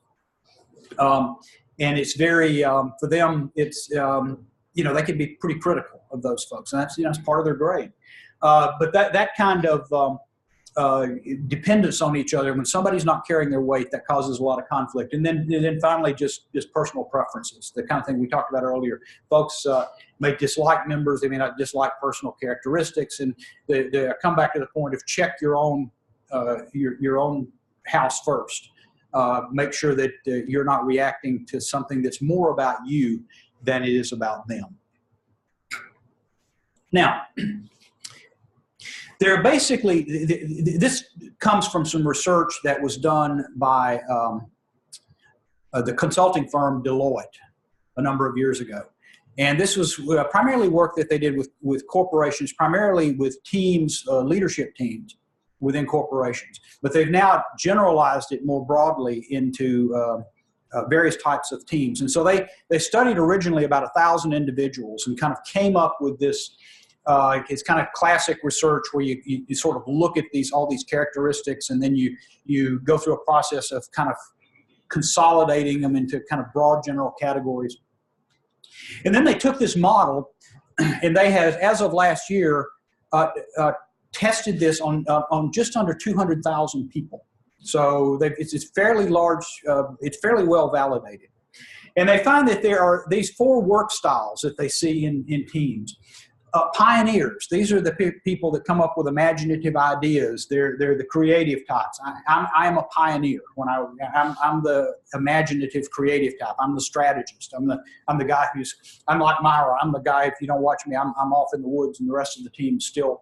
and it's very for them. It's they can be pretty critical of those folks, and that's part of their grade. But that kind of dependence on each other, when somebody's not carrying their weight, that causes a lot of conflict. And then finally, just personal preferences, the kind of thing we talked about earlier. Folks may dislike members, they may not dislike personal characteristics, and they come back to the point of check your own house first. Make sure that you're not reacting to something that's more about you than it is about them. Now, there are basically, this comes from some research that was done by the consulting firm Deloitte a number of years ago. And this was primarily work that they did with corporations, primarily with teams, leadership teams within corporations. But they've now generalized it more broadly into various types of teams. And so they studied originally about 1,000 individuals and kind of came up with this. It's kind of classic research where you sort of look at all these characteristics, and then you go through a process of kind of consolidating them into kind of broad general categories. And then they took this model, and they have, as of last year, tested this on just under 200,000 people. So it's fairly large. It's fairly well validated. And they find that there are these 4 work styles that they see in teams. Pioneers, these are the people that come up with imaginative ideas. They're the creative types. I'm a pioneer. I'm the imaginative, creative type. I'm the strategist. I'm the guy I'm like Myra. I'm the guy, if you don't watch me, I'm off in the woods, and the rest of the team is still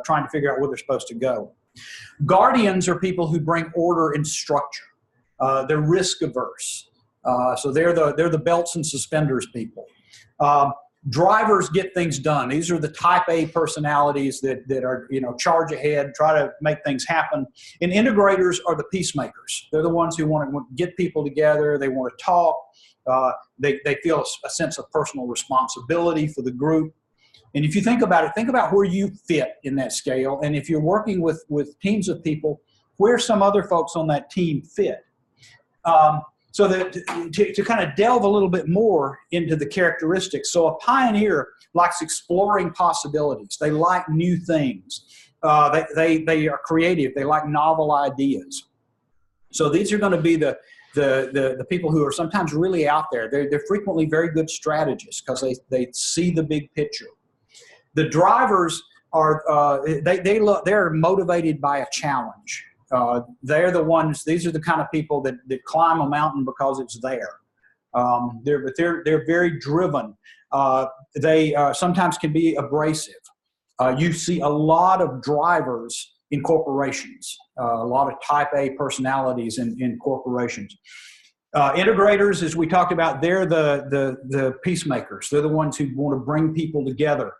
trying to figure out where they're supposed to go. Guardians are people who bring order and structure. They're risk averse. So they're the belts and suspenders people. Drivers get things done. These are the type A personalities that are, charge ahead, try to make things happen. And integrators are the peacemakers. They're the ones who want to get people together. They want to talk. They feel a sense of personal responsibility for the group. And if you think about it, think about where you fit in that scale. And if you're working with teams of people, where some other folks on that team fit. So that to kind of delve a little bit more into the characteristics. So a pioneer likes exploring possibilities. They like new things. They are creative. They like novel ideas. So these are going to be the people who are sometimes really out there. They're frequently very good strategists because they see the big picture. The drivers are they're motivated by a challenge. They're the ones. These are the kind of people that climb a mountain because it's there. They're very driven. They sometimes can be abrasive. You see a lot of drivers in corporations. A lot of Type A personalities in corporations. Integrators, as we talked about, they're the peacemakers. They're the ones who want to bring people together.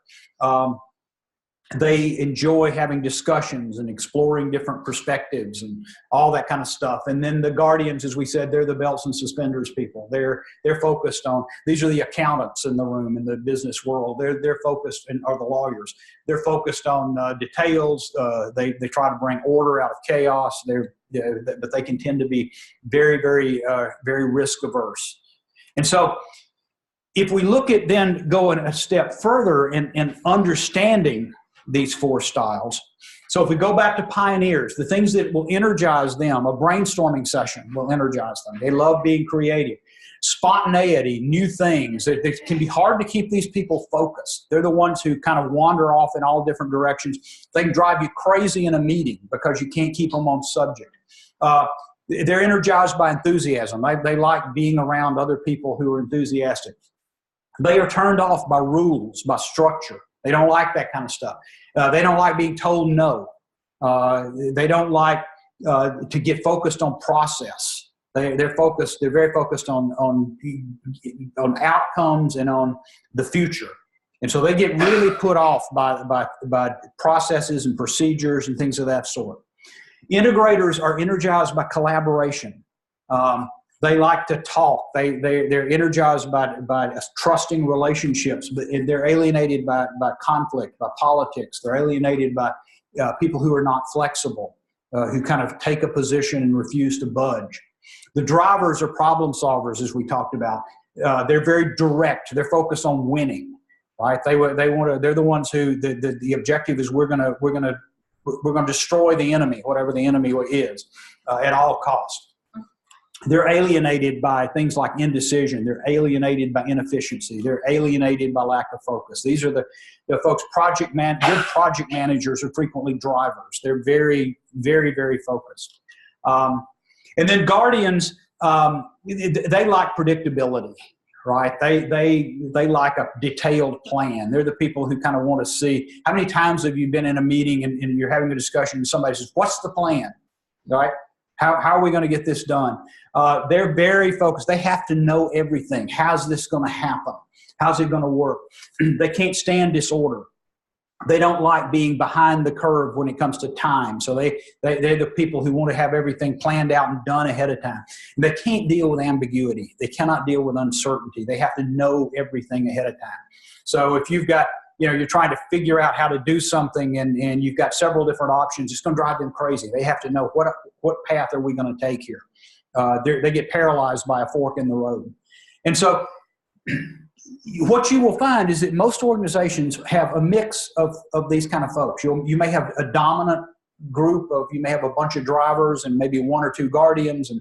They enjoy having discussions and exploring different perspectives and all that kind of stuff. And then the guardians, as we said, they're the belts and suspenders people. They're focused on, these are the accountants in the room in the business world. They're focused, and are the lawyers. They're focused on details. They try to bring order out of chaos. But they can tend to be very, very, very risk averse. And so if we look at then going a step further in understanding these four styles. So if we go back to pioneers, the things that will energize them, a brainstorming session will energize them. They love being creative. Spontaneity, new things. It can be hard to keep these people focused. They're the ones who kind of wander off in all different directions. They can drive you crazy in a meeting because you can't keep them on subject. They're energized by enthusiasm. They like being around other people who are enthusiastic. They are turned off by rules, by structure. They don't like that kind of stuff. They don't like being told no. They don't like to get focused on process. They're very focused on outcomes and on the future. And so they get really put off by processes and procedures and things of that sort. Integrators are energized by collaboration. They like to talk. They're energized by trusting relationships, but they're alienated by conflict, by politics. They're alienated by people who are not flexible, who kind of take a position and refuse to budge. The drivers are problem solvers, as we talked about. They're very direct. They're focused on winning, right? They're the ones who the objective is we're gonna destroy the enemy, whatever the enemy is, at all costs. They're alienated by things like indecision. They're alienated by inefficiency. They're alienated by lack of focus. These are the folks, good project managers are frequently drivers. They're very, very, very focused. And then guardians, they like predictability, right? They like a detailed plan. They're the people who kind of want to see, how many times have you been in a meeting and you're having a discussion and somebody says, what's the plan, right? How are we going to get this done? They're very focused. They have to know everything. How's this going to happen? How's it going to work? They can't stand disorder. They don't like being behind the curve when it comes to time. So they're the people who want to have everything planned out and done ahead of time. And they can't deal with ambiguity. They cannot deal with uncertainty. They have to know everything ahead of time. So if you've got, you're trying to figure out how to do something and you've got several different options, it's going to drive them crazy. They have to know what path are we going to take here. They get paralyzed by a fork in the road. And so what you will find is that most organizations have a mix of these kind of folks. You may have a dominant group you may have a bunch of drivers and maybe one or two guardians,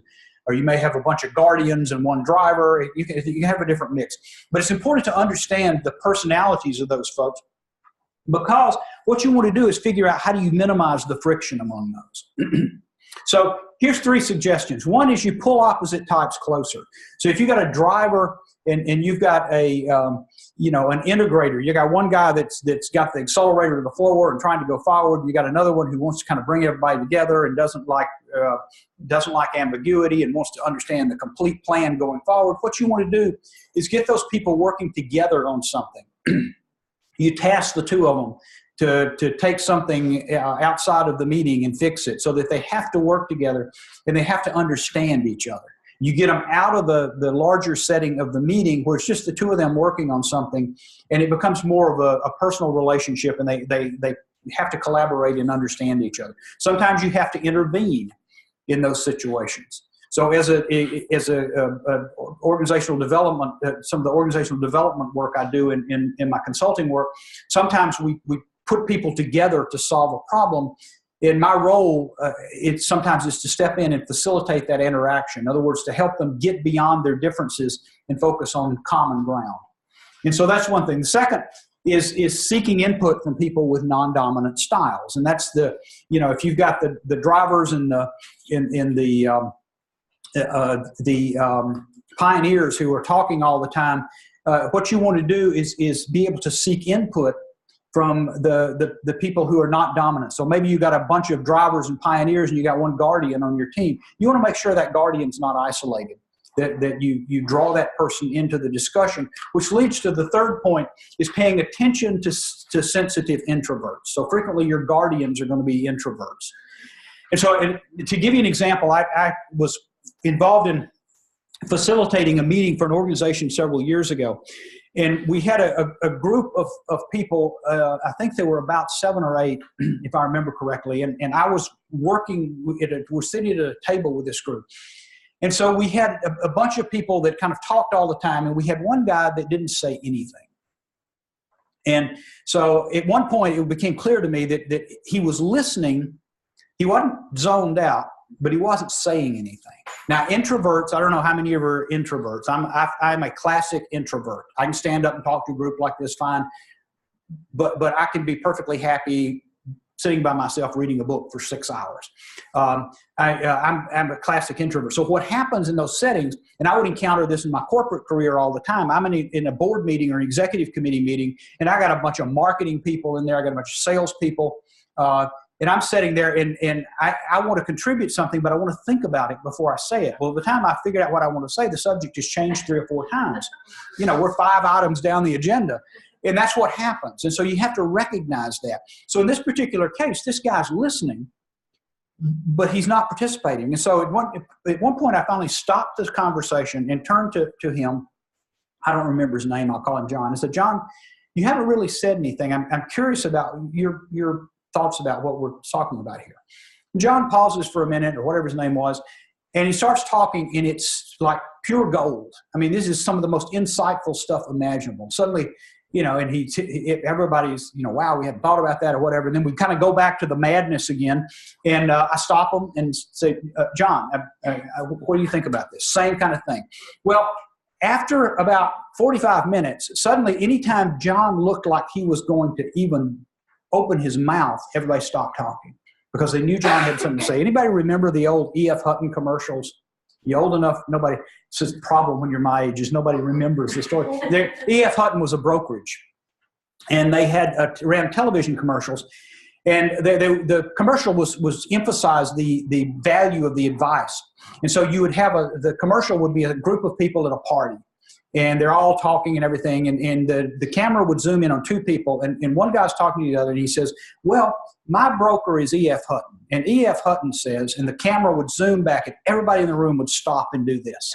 or you may have a bunch of guardians and one driver. You can have a different mix. But it's important to understand the personalities of those folks, because what you want to do is figure out how do you minimize the friction among those. So here's 3 suggestions. One is you pull opposite types closer. So if you've got a driver and you've got an integrator, you got one guy that's got the accelerator to the floor and trying to go forward. You got another one who wants to kind of bring everybody together and doesn't like ambiguity and wants to understand the complete plan going forward. What you want to do is get those people working together on something. You task the 2 of them to take something outside of the meeting and fix it, so that they have to work together and they have to understand each other. You get them out of the larger setting of the meeting where it's just the 2 of them working on something, and it becomes more of a personal relationship, and they have to collaborate and understand each other. Sometimes you have to intervene in those situations. So as a organizational development, some of the organizational development work I do in my consulting work, sometimes we put people together to solve a problem. In my role, sometimes it's to step in and facilitate that interaction. In other words, to help them get beyond their differences and focus on common ground. And so that's one thing. The second is seeking input from people with non-dominant styles. And that's if you've got the drivers and the pioneers who are talking all the time, what you want to do is be able to seek input from the people who are not dominant. So maybe you got a bunch of drivers and pioneers and you got one guardian on your team. You want to make sure that guardian's not isolated. that you draw that person into the discussion, which leads to the third point, is paying attention to sensitive introverts. So frequently your guardians are going to be introverts. And so to give you an example, I was involved in facilitating a meeting for an organization several years ago. And we had a group of people, I think there were about 7 or 8, if I remember correctly. And I was we're sitting at a table with this group. And so we had a bunch of people that kind of talked all the time, and we had one guy that didn't say anything. And so at one point, it became clear to me that he was listening. He wasn't zoned out, but he wasn't saying anything. Now, introverts, I don't know how many of you are introverts. I'm a classic introvert. I can stand up and talk to a group like this fine, but I can be perfectly happy sitting by myself reading a book for 6 hours. I'm a classic introvert. So what happens in those settings, and I would encounter this in my corporate career all the time. I'm in a board meeting or an executive committee meeting, and I got a bunch of marketing people in there. I got a bunch of sales people. And I'm sitting there, and I want to contribute something, but I want to think about it before I say it. Well, by the time I figured out what I want to say, the subject has changed 3 or 4 times. We're 5 items down the agenda. And that's what happens. And so you have to recognize that. So in this particular case, this guy's listening, but he's not participating. And so at one point, I finally stopped this conversation and turned to him. I don't remember his name. I'll call him John. I said, John, you haven't really said anything. I'm curious about your thoughts about what we're talking about here. John pauses for a minute, or whatever his name was, and he starts talking, and it's like pure gold. I mean, this is some of the most insightful stuff imaginable. Suddenly, and everybody's, wow, we hadn't thought about that or whatever. And then we kind of go back to the madness again. And I stop him and say, John, what do you think about this? Same kind of thing. Well, after about 45 minutes, suddenly anytime John looked like he was going to even open his mouth, everybody stopped talking because they knew John had something to say. Anybody remember the old E.F. Hutton commercials? You old enough? Nobody. It's a problem when you're my age is nobody remembers the story. E.F. Hutton was a brokerage, and they had ran television commercials, and the commercial was emphasized the value of the advice. And so you would have the commercial would be a group of people at a party, and they're all talking and everything, and the camera would zoom in on 2 people, and one guy's talking to the other, and he says, well, my broker is E.F. Hutton, and E.F. Hutton says, and the camera would zoom back, and everybody in the room would stop and do this.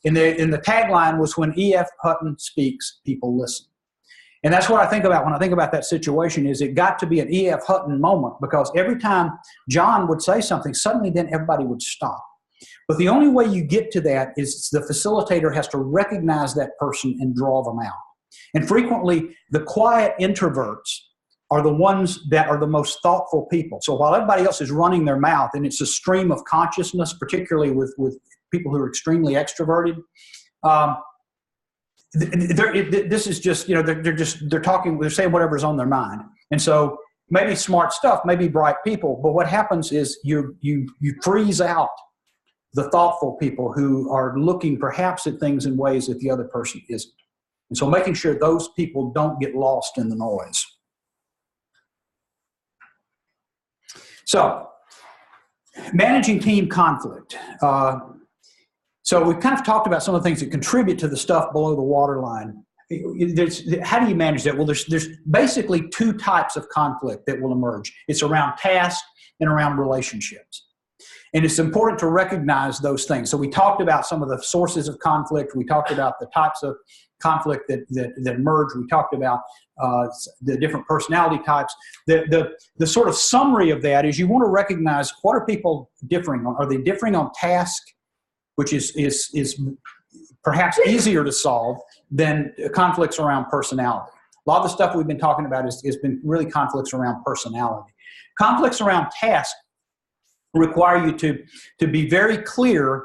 And the tagline was, when E.F. Hutton speaks, people listen. And that's what I think about when I think about that situation, is it got to be an E.F. Hutton moment, because every time John would say something, suddenly then everybody would stop. But the only way you get to that is the facilitator has to recognize that person and draw them out. And frequently, the quiet introverts are the ones that are the most thoughtful people. So while everybody else is running their mouth, and it's a stream of consciousness, particularly with people who are extremely extroverted, this is just, they're talking, they're saying whatever's on their mind. And so maybe smart stuff, maybe bright people, but what happens is you freeze out the thoughtful people who are looking perhaps at things in ways that the other person isn't. And so making sure those people don't get lost in the noise. So, managing team conflict. So we've kind of talked about some of the things that contribute to the stuff below the waterline. How do you manage that? Well, there's basically 2 types of conflict that will emerge. It's around tasks and around relationships. And it's important to recognize those things. So we talked about some of the sources of conflict. We talked about the types of conflict that emerge. We talked about the different personality types. The sort of summary of that is you want to recognize, what are people differing on? Are they differing on task, which is perhaps easier to solve than conflicts around personality? A lot of the stuff we've been talking about has been really conflicts around personality. Conflicts around task require you to be very clear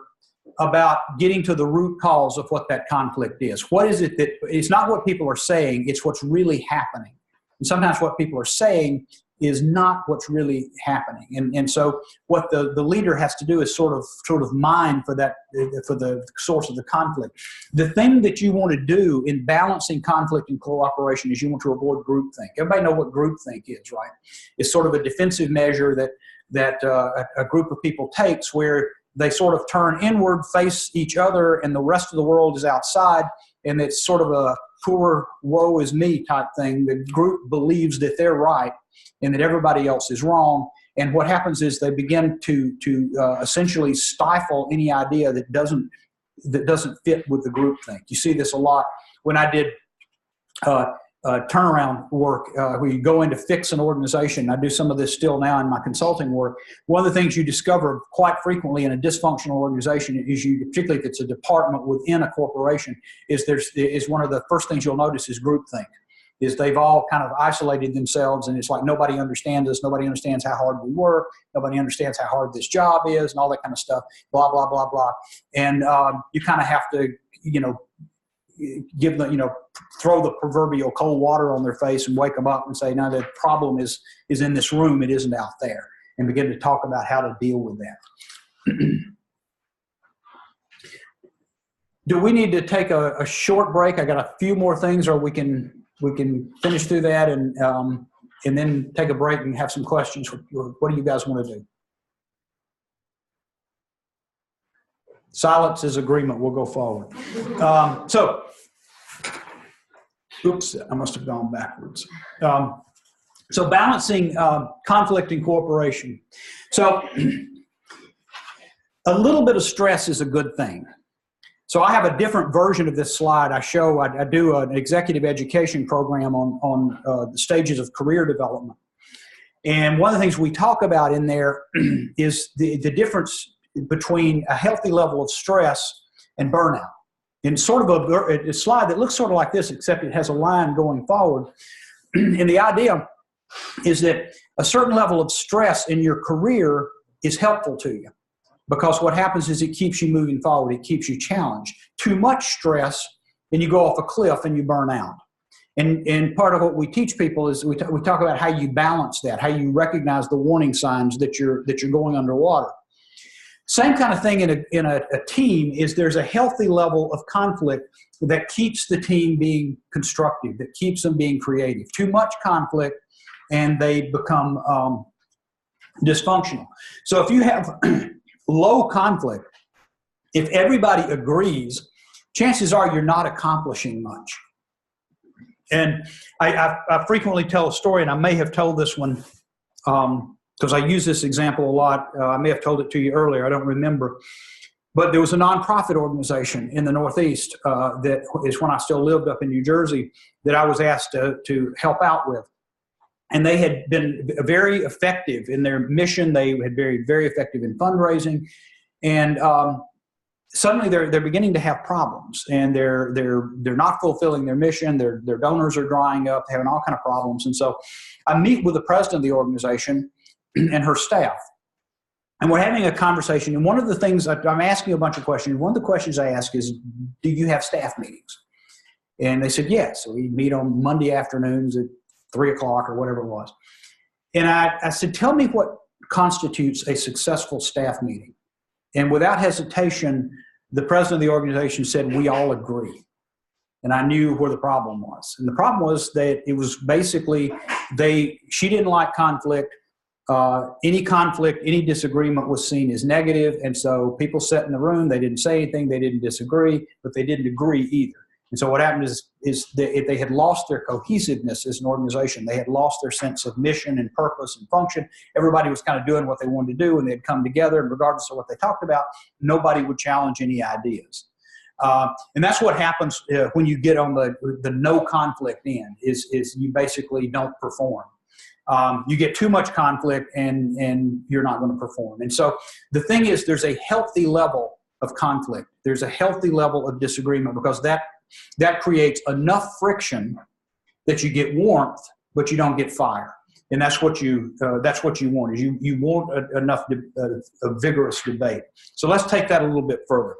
about getting to the root cause of what that conflict is. What is it that, it's not what people are saying, it's what's really happening. And sometimes what people are saying is not what's really happening. And so what the leader has to do is sort of mine for the source of the conflict. The thing that you want to do in balancing conflict and cooperation is you want to avoid groupthink. Everybody know what groupthink is, right? It's sort of a defensive measure that a group of people takes, where they sort of turn inward, face each other, and the rest of the world is outside, and it's sort of a poor woe is me type thing. The group believes that they're right and that everybody else is wrong. And what happens is they begin to essentially stifle any idea that doesn't fit with the group think. You see this a lot when I did turnaround work, where you go in to fix an organization. I do some of this still now in my consulting work. One of the things you discover quite frequently in a dysfunctional organization is particularly if it's a department within a corporation, is one of the first things you'll notice is groupthink. Is they've all kind of isolated themselves, and it's like nobody understands us, nobody understands how hard we work, nobody understands how hard this job is, and all that kind of stuff, blah, blah, blah, blah. And you kind of have to, give them, throw the proverbial cold water on their face and wake them up and say, no, the problem is in this room, it isn't out there, and begin to talk about how to deal with that. Do we need to take a short break? I got a few more things, or we can finish through that and then take a break and have some questions. What do you guys want to do? Silence is agreement. We'll go forward. Oops, I must have gone backwards. So balancing conflict and cooperation. So a little bit of stress is a good thing. So I have a different version of this slide. I do an executive education program on the stages of career development. And one of the things we talk about in there is the difference between a healthy level of stress and burnout. In sort of a slide that looks sort of like this, except it has a line going forward. And the idea is that a certain level of stress in your career is helpful to you, because what happens is it keeps you moving forward. It keeps you challenged. Too much stress, and you go off a cliff and you burn out. And part of what we teach people is we talk about how you balance that, how you recognize the warning signs that you're going underwater. Same kind of thing in a team is there's a healthy level of conflict that keeps the team being constructive, that keeps them being creative. Too much conflict, and they become dysfunctional. So if you have low conflict, if everybody agrees, chances are you're not accomplishing much. And I frequently tell a story, and I may have told this one because I use this example a lot. I may have told it to you earlier. I don't remember. But there was a nonprofit organization in the Northeast that is when I still lived up in New Jersey that I was asked to help out with. And they had been very effective in their mission. They had been very effective in fundraising. And suddenly they're beginning to have problems, and they're not fulfilling their mission. Their donors are drying up, having all kind of problems. And so I meet with the president of the organization and her staff. And we're having a conversation. And one of the things, I'm asking a bunch of questions. One of the questions I ask is, do you have staff meetings? And they said, yes. So we meet on Monday afternoons at 3 o'clock or whatever it was. And I said, tell me what constitutes a successful staff meeting. And without hesitation, the president of the organization said, we all agree. And I knew where the problem was. And the problem was that it was basically she didn't like conflict. Any conflict, any disagreement was seen as negative. And so people sat in the room, they didn't say anything, they didn't disagree, but they didn't agree either. And so what happened is that they had lost their cohesiveness as an organization. They had lost their sense of mission and purpose and function. Everybody was kind of doing what they wanted to do, and they'd come together, and regardless of what they talked about, nobody would challenge any ideas. And that's what happens when you get on the no conflict end, is you basically don't perform. You get too much conflict, and you're not going to perform. And so the thing is, there's a healthy level of conflict. There's a healthy level of disagreement, because that creates enough friction that you get warmth, but you don't get fire. And that's what you want. Is you want enough a vigorous debate. So let's take that a little bit further.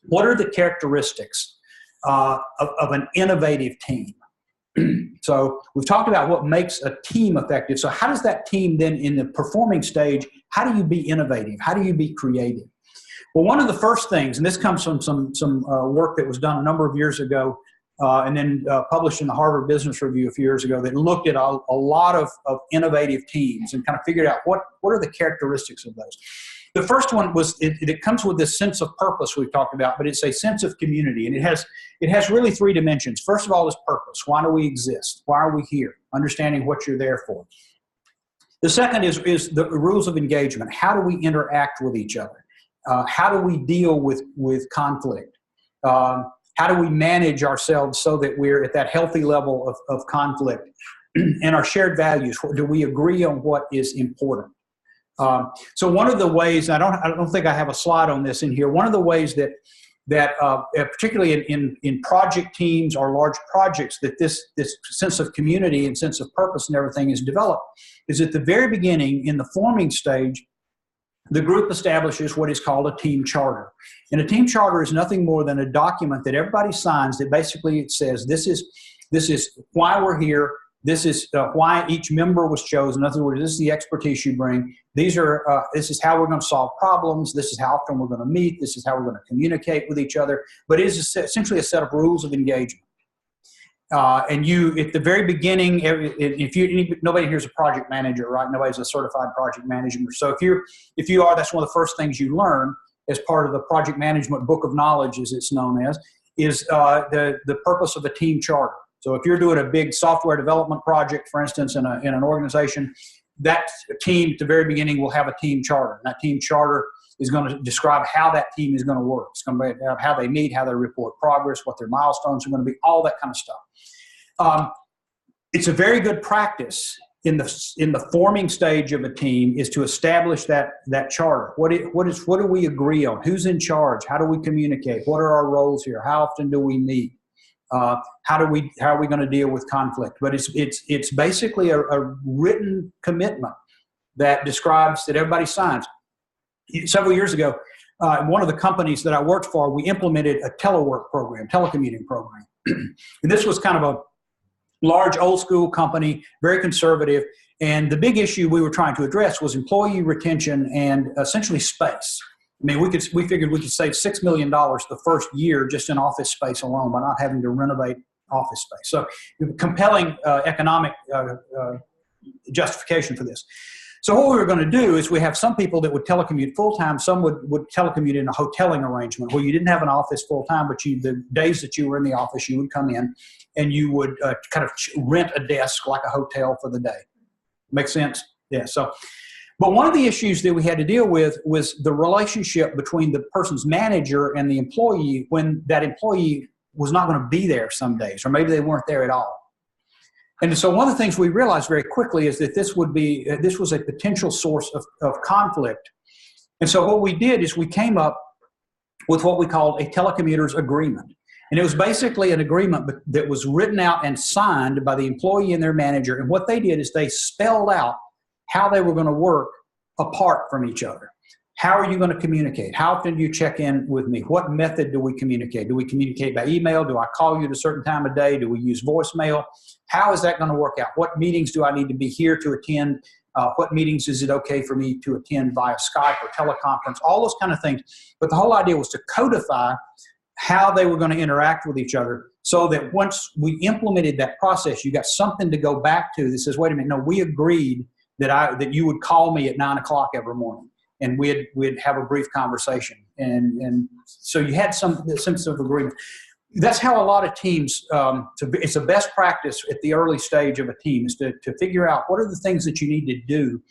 What are the characteristics of an innovative team? So we've talked about what makes a team effective. So how does that team then, in the performing stage, how do you be innovative? How do you be creative? Well, one of the first things, and this comes from some work that was done a number of years ago, and then published in the Harvard Business Review a few years ago, that looked at a lot of innovative teams and kind of figured out what are the characteristics of those. The first one was, it comes with this sense of purpose we've talked about, but it's a sense of community. And it has really three dimensions. First of all is purpose. Why do we exist? Why are we here? Understanding what you're there for. The second is the rules of engagement. How do we interact with each other? How do we deal with conflict? How do we manage ourselves so that we're at that healthy level of conflict? And our shared values. Do we agree on what is important? So one of the ways, I don't think I have a slide on this in here. One of the ways that particularly in project teams or large projects, that this sense of community and sense of purpose and everything is developed, is at the very beginning, in the forming stage, the group establishes what is called a team charter. And a team charter is nothing more than a document that everybody signs that basically it says, this is why we're here. This is why each member was chosen. In other words, this is the expertise you bring. This is how we're going to solve problems. This is how often we're going to meet. This is how we're going to communicate with each other. But it is essentially a set of rules of engagement. And you, at the very beginning, nobody here's a project manager, right? Nobody's a certified project manager. So if you are, that's one of the first things you learn as part of the project management book of knowledge, as it's known as, is the purpose of a team charter. So if you're doing a big software development project, for instance, in an organization, that team at the very beginning will have a team charter. And that team charter is going to describe how that team is going to work. It's going to be how they meet, how they report progress, what their milestones are going to be, all that kind of stuff. It's a very good practice in the forming stage of a team is to establish that charter. What do we agree on? Who's in charge? How do we communicate? What are our roles here? How often do we meet? How are we going to deal with conflict? But it's basically a written commitment that describes, that everybody signs. Several years ago, one of the companies that I worked for, we implemented a telework program, telecommuting program. And this was kind of a large old school company, very conservative. And the big issue we were trying to address was employee retention and essentially space. I mean, we figured we could save $6 million the first year just in office space alone by not having to renovate office space. So compelling economic justification for this. So what we were going to do is we have some people that would telecommute full-time, some would telecommute in a hoteling arrangement where you didn't have an office full-time, but the days that you were in the office, you would come in and you would kind of rent a desk like a hotel for the day. Make sense? Yeah. So, but one of the issues that we had to deal with was the relationship between the person's manager and the employee when that employee was not going to be there some days, or maybe they weren't there at all. And so one of the things we realized very quickly is that this was a potential source of conflict. And so what we did is we came up with what we called a telecommuter's agreement. And it was basically an agreement that was written out and signed by the employee and their manager. And what they did is they spelled out how they were going to work apart from each other. How are you going to communicate? How often do you check in with me? What method do we communicate? Do we communicate by email? Do I call you at a certain time of day? Do we use voicemail? How is that going to work out? What meetings do I need to be here to attend? What meetings is it okay for me to attend via Skype or teleconference? All those kind of things. But the whole idea was to codify how they were going to interact with each other so that once we implemented that process, you got something to go back to that says, wait a minute, no, we agreed that you would call me at 9 o'clock every morning. And we'd have a brief conversation. And so you had some sense of agreement. That's how a lot of teams, it's a best practice at the early stage of a team is to figure out what are the things that you need to do.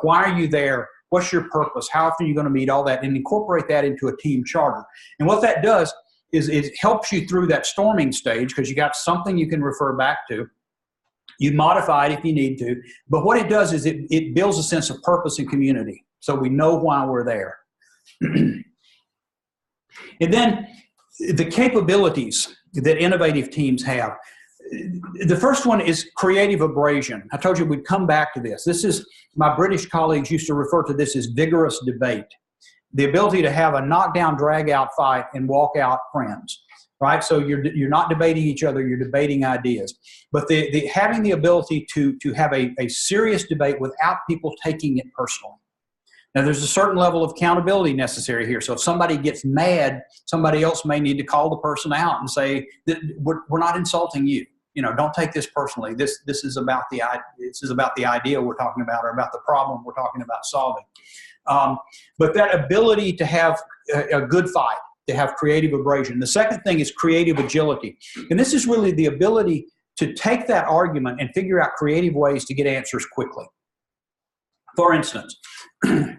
Why are you there? What's your purpose? How often are you going to meet? All that, and incorporate that into a team charter. And what that does is it helps you through that storming stage because you got something you can refer back to. You modify it if you need to. But what it does is it builds a sense of purpose and community. So we know why we're there. And then the capabilities that innovative teams have. The first one is creative abrasion. I told you we'd come back to this. This is, my British colleagues used to refer to this as vigorous debate. The ability to have a knockdown, drag-out fight and walk out friends. Right? So you're not debating each other, you're debating ideas. But having the ability to have a serious debate without people taking it personally. Now, there's a certain level of accountability necessary here. So if somebody gets mad, somebody else may need to call the person out and say, we're not insulting you. You know, don't take this personally. This is about the idea we're talking about or about the problem we're talking about solving. But that ability to have a good fight, to have creative abrasion. The second thing is creative agility. And this is really the ability to take that argument and figure out creative ways to get answers quickly. For instance,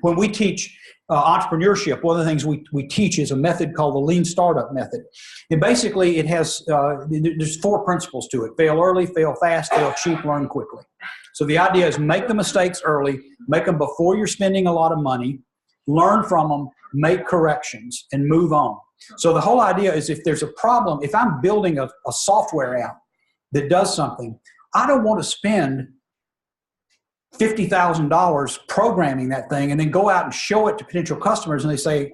when we teach entrepreneurship, one of the things we teach is a method called the lean startup method. And basically it has, there's 4 principles to it: fail early, fail fast, fail cheap, learn quickly. So the idea is make the mistakes early, make them before you're spending a lot of money, learn from them, make corrections, and move on. So the whole idea is if there's a problem, if I'm building a software app that does something, I don't want to spend $50,000 programming that thing and then go out and show it to potential customers and they say,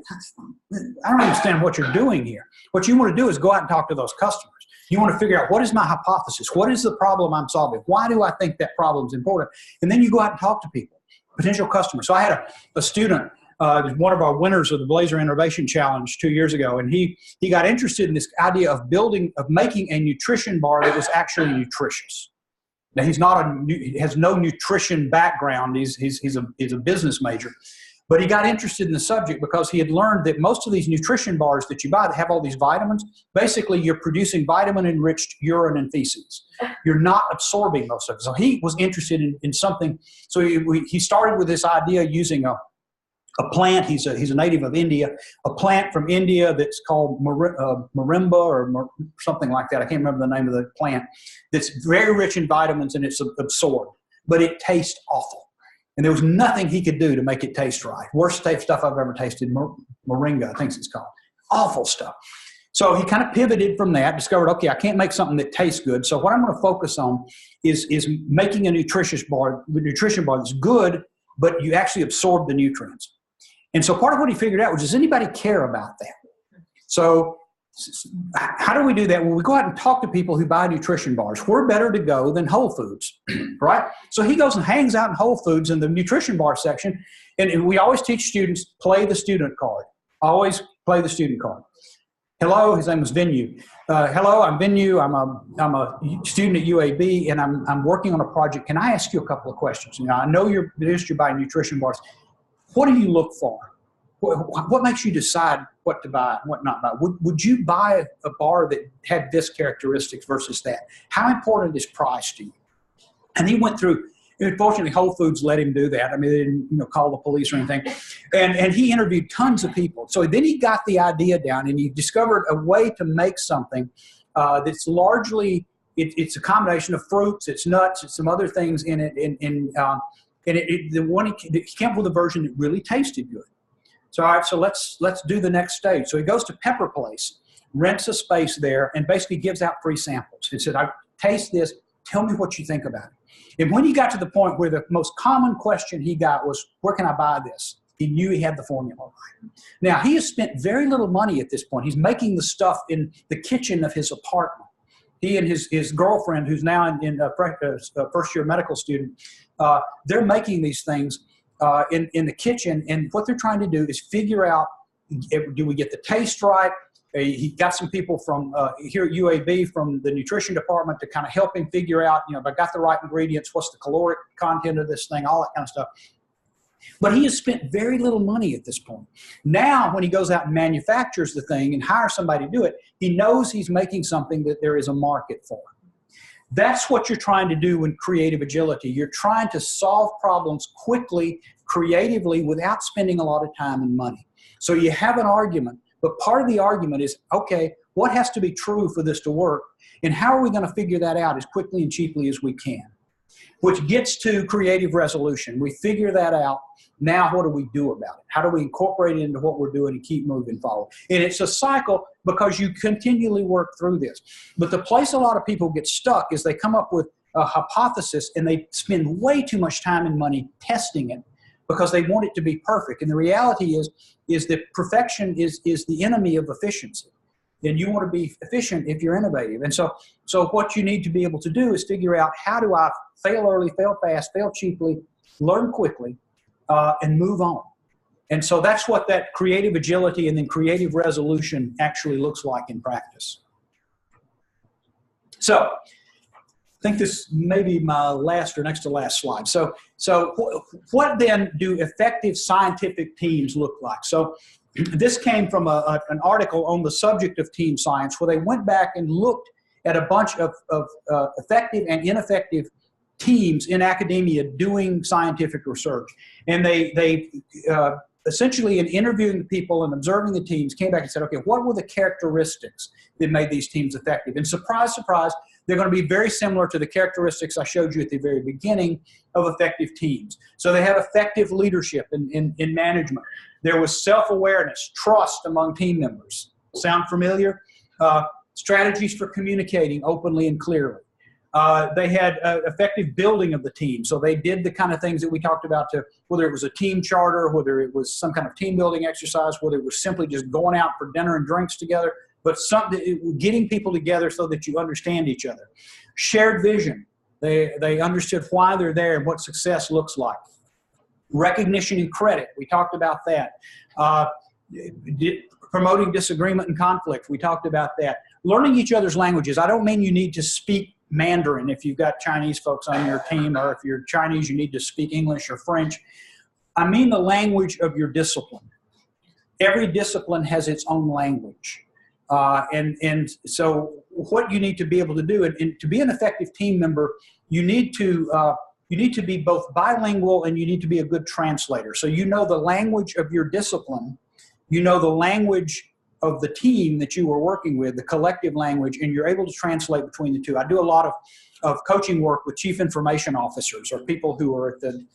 I don't understand what you're doing here. What you want to do is go out and talk to those customers. You want to figure out, what is my hypothesis? What is the problem I'm solving? Why do I think that problem is important? And then you go out and talk to people, potential customers. So I had a student, one of our winners of the Blazer Innovation Challenge 2 years ago, and he got interested in this idea of making a nutrition bar that was actually nutritious. Now he has no nutrition background. He's a business major, but he got interested in the subject because he had learned that most of these nutrition bars that you buy that have all these vitamins, basically you're producing vitamin-enriched urine and feces. You're not absorbing most of it. So he was interested in something. So he started with this idea using a plant. He's a native of India, a plant from India that's called marimba or something like that. I can't remember the name of the plant. That's very rich in vitamins and it's absorbed, but it tastes awful. And there was nothing he could do to make it taste right. Worst stuff I've ever tasted, moringa, I think it's called. Awful stuff. So he kind of pivoted from that, discovered, okay, I can't make something that tastes good. So what I'm going to focus on is making a nutrition bar that's good, but you actually absorb the nutrients. And so part of what he figured out was, does anybody care about that? So how do we do that? Well, we go out and talk to people who buy nutrition bars. Where better to go than Whole Foods, right? So he goes and hangs out in Whole Foods in the nutrition bar section. And we always teach students, play the student card. Always play the student card. Hello, his name was Venu. Hello, I'm Venu. I'm a student at UAB, and I'm working on a project. Can I ask you a couple of questions? You know, I know you're buying nutrition bars. What do you look for? What makes you decide what to buy and what not buy? Would you buy a bar that had this characteristics versus that? How important is price to you? And he went through. Unfortunately, Whole Foods let him do that. I mean, they didn't call the police or anything. And he interviewed tons of people. So then he got the idea down, and he discovered a way to make something that's largely it's a combination of fruits, it's nuts, it's some other things in it, he came up with a version that really tasted good. So all right, so let's do the next stage. So he goes to Pepper Place, rents a space there, and basically gives out free samples. He said, I taste this, tell me what you think about it. And when he got to the point where the most common question he got was, where can I buy this? He knew he had the formula. Now, he has spent very little money at this point. He's making the stuff in the kitchen of his apartment. He and his girlfriend, who's now in first-year medical student, they're making these things in the kitchen, and what they're trying to do is figure out, do we get the taste right? He got some people from here at UAB from the nutrition department to kind of help him figure out, if I got the right ingredients, what's the caloric content of this thing, all that kind of stuff. But he has spent very little money at this point. Now, when he goes out and manufactures the thing and hires somebody to do it, he knows he's making something that there is a market for. That's what you're trying to do in creative agility. You're trying to solve problems quickly, creatively, without spending a lot of time and money. So you have an argument, but part of the argument is, okay, what has to be true for this to work? And how are we going to figure that out as quickly and cheaply as we can? Which gets to creative resolution. We figure that out. Now what do we do about it? How do we incorporate it into what we're doing and keep moving forward? And it's a cycle because you continually work through this. But the place a lot of people get stuck is they come up with a hypothesis and they spend way too much time and money testing it because they want it to be perfect. And the reality is that perfection is the enemy of efficiency. And you want to be efficient if you're innovative. And so what you need to be able to do is figure out, how do I fail early, fail fast, fail cheaply, learn quickly, and move on. And so that's what that creative agility and then creative resolution actually looks like in practice. So think this may be my last or next to last slide. So what then do effective scientific teams look like? So this came from an article on the subject of team science, where they went back and looked at a bunch of effective and ineffective teams in academia doing scientific research. And they essentially, in interviewing the people and observing the teams, came back and said, okay, what were the characteristics that made these teams effective? And surprise, surprise, they're going to be very similar to the characteristics I showed you at the very beginning of effective teams. So they have effective leadership in management. There was self-awareness, trust among team members. Sound familiar? Strategies for communicating openly and clearly. They had effective building of the team. So they did the kind of things that we talked about, to whether it was a team charter, whether it was some kind of team building exercise, whether it was simply just going out for dinner and drinks together, but getting people together so that you understand each other. Shared vision. They understood why they're there and what success looks like. Recognition and credit. We talked about that. Promoting disagreement and conflict. We talked about that. Learning each other's languages. I don't mean you need to speak Mandarin if you've got Chinese folks on your team, or if you're Chinese, you need to speak English or French. I mean the language of your discipline. Every discipline has its own language. And so what you need to be able to do, and to be an effective team member, you need to be both bilingual and you need to be a good translator. So you know the language of your discipline, you know the language of the team that you were working with, the collective language, and you're able to translate between the two. I do a lot of coaching work with chief information officers, or people who are at the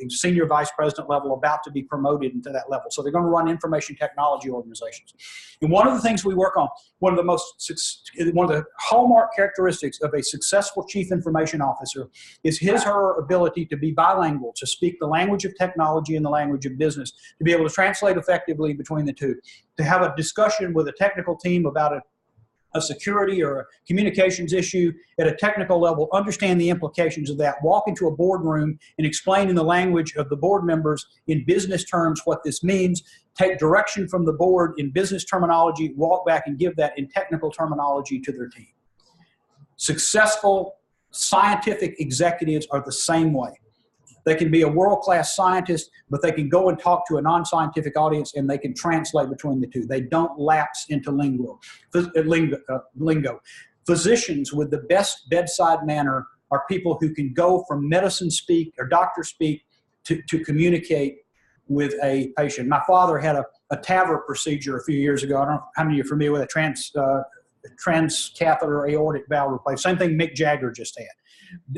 senior vice president level, about to be promoted into that level. So they're going to run information technology organizations. And one of the things we work on, one of the hallmark characteristics of a successful chief information officer is his or her ability to be bilingual, to speak the language of technology and the language of business, to be able to translate effectively between the two, to have a discussion with a technical team about a security or a communications issue at a technical level, understand the implications of that, walk into a boardroom and explain in the language of the board members in business terms what this means, take direction from the board in business terminology, walk back and give that in technical terminology to their team. Successful scientific executives are the same way. They can be a world-class scientist, but they can go and talk to a non-scientific audience and they can translate between the two. They don't lapse into lingo. Physicians with the best bedside manner are people who can go from medicine speak or doctor speak to communicate with a patient. My father had a TAVR procedure a few years ago. I don't know how many of you are familiar with a transcatheter aortic valve replacement. Same thing Mick Jagger just had.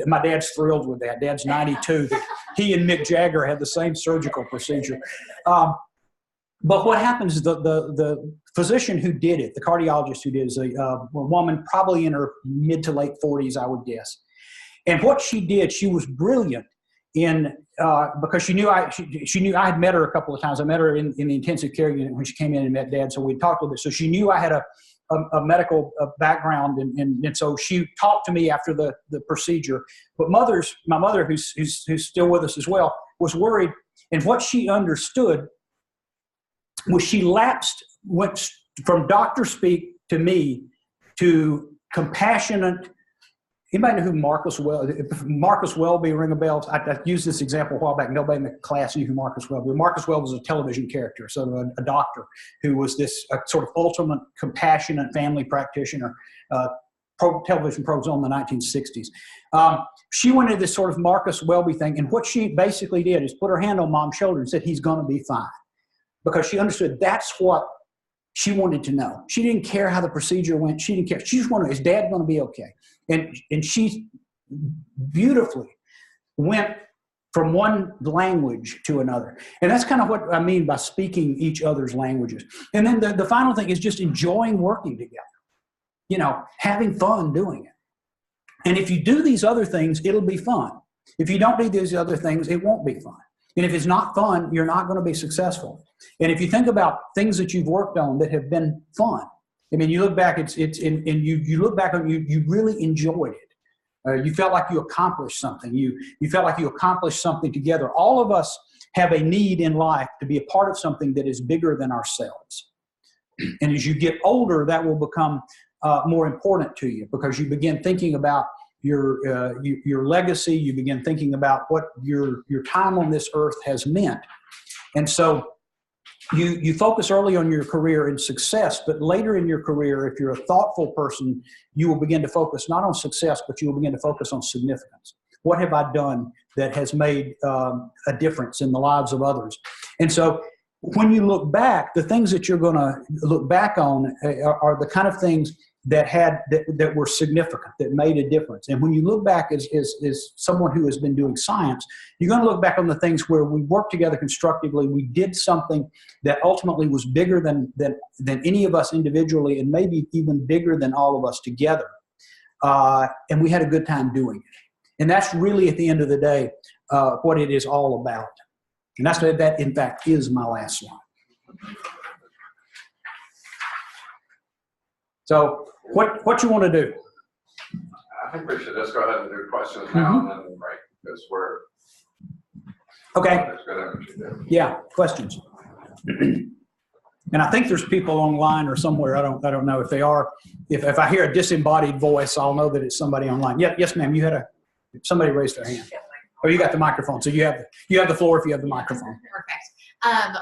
My dad's thrilled with that. Dad's 92. He and Mick Jagger had the same surgical procedure. But what happens is the physician who did it, the cardiologist who did it, is a woman probably in her mid to late 40s, I would guess. And what she did, she was brilliant because she knew I had met her a couple of times. I met her in the intensive care unit when she came in and met Dad, so we talked a little bit. So she knew I had a medical background, and so she talked to me after the procedure. But my mother, who's still with us as well, was worried, and what she understood was she went from doctor speak to me to compassionate. Anybody know who Marcus Welby ring a bell? I used this example a while back. Nobody in the class knew who Marcus Welby was. Marcus Welby was a television character, so a doctor who was this sort of ultimate compassionate family practitioner. Television programs on the 1960s. She went into this sort of Marcus Welby thing, and what she basically did is put her hand on Mom's shoulder and said, "He's going to be fine," because she understood that's what she wanted to know. She didn't care how the procedure went. She didn't care. She just wanted, is Dad going to be okay? And she beautifully went from one language to another. And that's kind of what I mean by speaking each other's languages. And then the final thing is just enjoying working together, having fun doing it. And if you do these other things, it'll be fun. If you don't do these other things, it won't be fun. And if it's not fun, you're not going to be successful. And if you think about things that you've worked on that have been fun, I mean, you look back, you look back on you really enjoyed it. You felt like you accomplished something. You felt like you accomplished something together. All of us have a need in life to be a part of something that is bigger than ourselves. And as you get older, that will become more important to you, because you begin thinking about your legacy. You begin thinking about what your time on this earth has meant. And so you focus early on your career and success, but later in your career, if you're a thoughtful person, you will begin to focus not on success, but you will begin to focus on significance. What have I done that has made a difference in the lives of others? And so when you look back, the things that you're going to look back on are the kind of things that were significant, that made a difference. And when you look back as someone who has been doing science, you're going to look back on the things where we worked together constructively. We did something that ultimately was bigger than any of us individually, and maybe even bigger than all of us together. And we had a good time doing it. And that's really, at the end of the day, what it is all about. And that, in fact, is my last slide. So what you want to do? I think we should just go ahead and do questions now and then break, because we're okay. there's good energy there. Yeah, questions. And I think there's people online or somewhere. I don't know if they are. If I hear a disembodied voice, I'll know that it's somebody online. Yeah, yes, ma'am. Somebody raised their hand. Oh, you got the microphone. So you have the floor if you have the microphone. Perfect.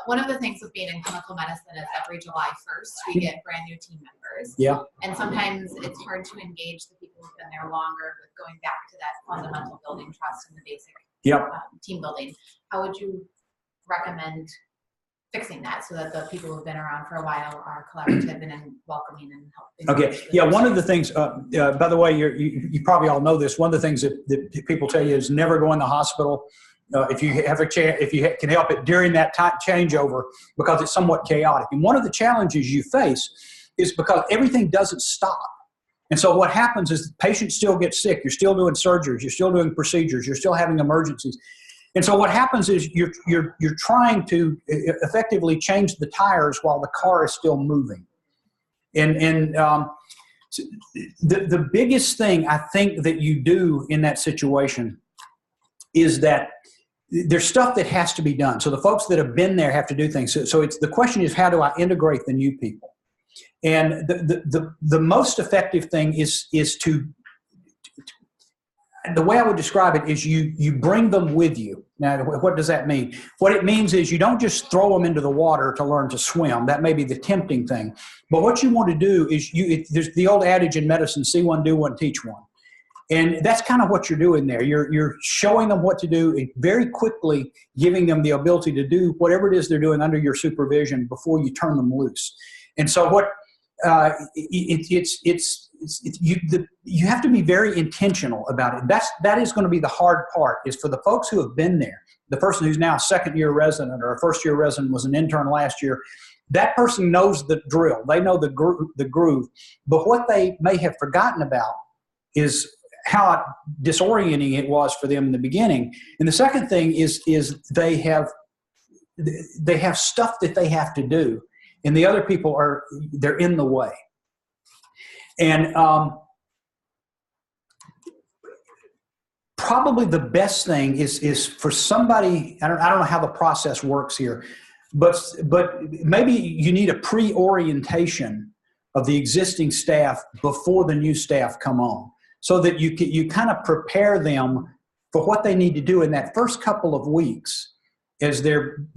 One of the things with being in clinical medicine is every July 1st, we get brand new team members. Yeah. And sometimes it's hard to engage the people who've been there longer with going back to that fundamental building trust and the basic team building. How would you recommend fixing that so that the people who've been around for a while are collaborative and welcoming and helping? Okay. Yeah. One of the things, by the way, you probably all know this. One of the things that people tell you is never go in the hospital if you have a chance, if you can help it during that time changeover, because it's somewhat chaotic. And one of the challenges you face is because everything doesn't stop. And so what happens is the patient still gets sick. You're still doing surgeries. You're still doing procedures. You're still having emergencies. And so what happens is you're trying to effectively change the tires while the car is still moving. And the biggest thing I think that you do in that situation is that there's stuff that has to be done. So the folks that have been there have to do things. So the question is, how do I integrate the new people? And the most effective thing is to the way I would describe it is you bring them with you. Now, what does that mean? What it means is you don't just throw them into the water to learn to swim. That may be the tempting thing. But what you want to do is there's the old adage in medicine, see one, do one, teach one. And that's kind of what you're doing there. You're showing them what to do and very quickly giving them the ability to do whatever it is they're doing under your supervision before you turn them loose. And so you have to be very intentional about it. That is going to be the hard part, is for the folks who have been there. The person who's now a second-year resident or a first-year resident was an intern last year. That person knows the drill. They know the groove. But what they may have forgotten about is how disorienting it was for them in the beginning. And the second thing is they have stuff that they have to do, and the other people they're in the way. And probably the best thing is for somebody, I don't know how the process works here, but maybe you need a pre-orientation of the existing staff before the new staff come on, so that you kind of prepare them for what they need to do in that first couple of weeks as they're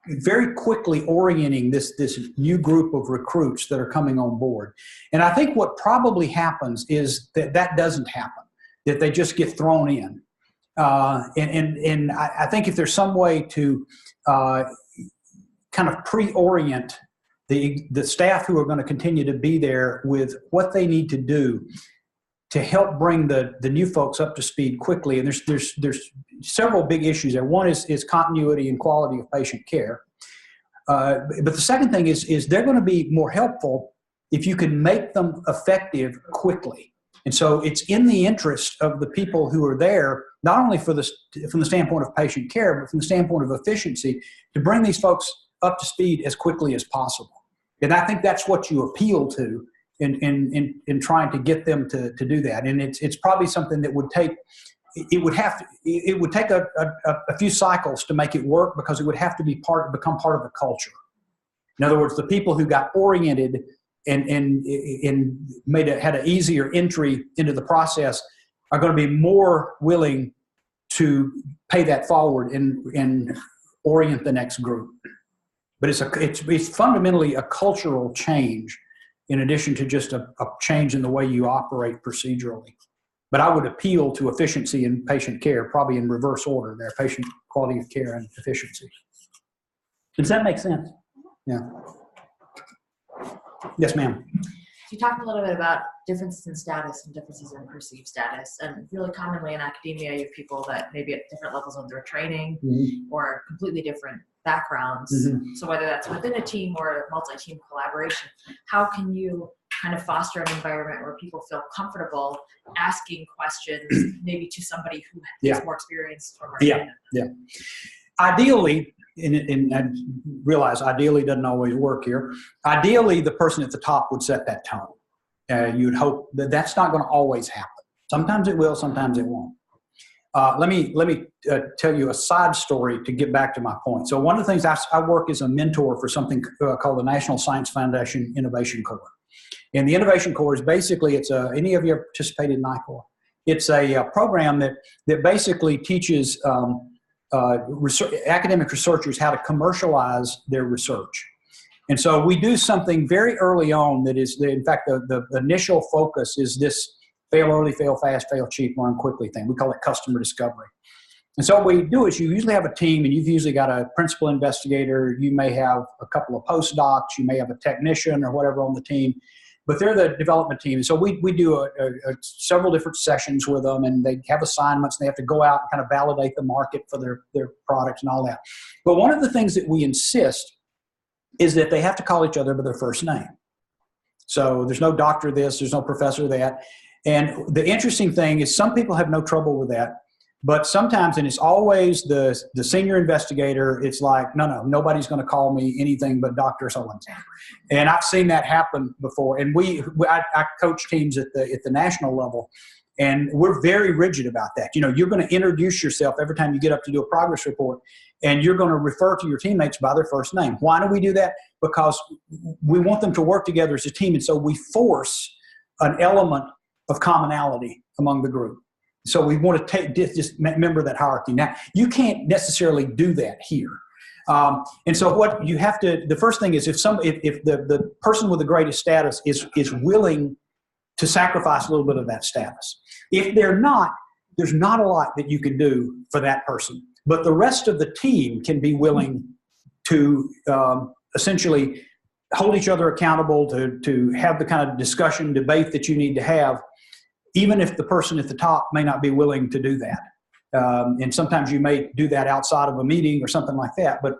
very quickly orienting this new group of recruits that are coming on board. And I think what probably happens is that doesn't happen, that they just get thrown in. And I think if there's some way to kind of pre-orient the staff who are going to continue to be there with what they need to do to help bring the new folks up to speed quickly. And there's several big issues there. One is continuity and quality of patient care. But the second thing is they're going to be more helpful if you can make them effective quickly. And so it's in the interest of the people who are there, not only from the standpoint of patient care, but from the standpoint of efficiency, to bring these folks up to speed as quickly as possible. And I think that's what you appeal to in trying to get them to do that. And it's probably something that would take a few cycles to make it work, because it would have to become part of the culture. In other words, the people who got oriented and had an easier entry into the process are going to be more willing to pay that forward and orient the next group. But it's fundamentally a cultural change in addition to just a change in the way you operate procedurally. But I would appeal to efficiency in patient care, probably in reverse order there, patient quality of care and efficiency. Does that make sense? Yeah. Yes, ma'am. You talked a little bit about differences in status and differences in perceived status. And really commonly in academia, you have people that maybe at different levels of their training or completely different backgrounds. So whether that's within a team or multi-team collaboration, how can you kind of foster an environment where people feel comfortable asking questions maybe to somebody who is more experienced or more Ideally, and I realize ideally doesn't always work here. Ideally, the person at the top would set that tone. You'd hope that that's not going to always happen. Sometimes it will, sometimes it won't. Let me tell you a side story to get back to my point. So one of the things I work as a mentor for something called the National Science Foundation Innovation Corps. And the Innovation Corps is basically, any of you have participated in NICOR? It's a program that basically teaches academic researchers how to commercialize their research. And so we do something very early on that is, in fact, the initial focus is this fail early, fail fast, fail cheap, learn quickly thing. We call it customer discovery. And so what we do is you usually have a team, and you've usually got a principal investigator. You may have a couple of postdocs. You may have a technician or whatever on the team. But they're the development team. And so we do several different sessions with them, and they have assignments. And they have to go out and kind of validate the market for their products and all that. But one of the things that we insist is that they have to call each other by their first name. So there's no doctor this, there's no professor that. And the interesting thing is some people have no trouble with that. But sometimes, and it's always the senior investigator, it's like, no, nobody's going to call me anything but Dr. So-and-so. And I've seen that happen before. And I coach teams at the national level, and we're very rigid about that. You know, you're going to introduce yourself every time you get up to do a progress report, and you're going to refer to your teammates by their first name. Why do we do that? Because we want them to work together as a team, and so we force an element of commonality among the group. So we want to just remember that hierarchy. Now, you can't necessarily do that here. And so what you have to, the first thing is if the person with the greatest status is willing to sacrifice a little bit of that status. If they're not, there's not a lot that you can do for that person. But the rest of the team can be willing to essentially hold each other accountable, to have the kind of discussion, debate that you need to have, even if the person at the top may not be willing to do that. And sometimes you may do that outside of a meeting or something like that. But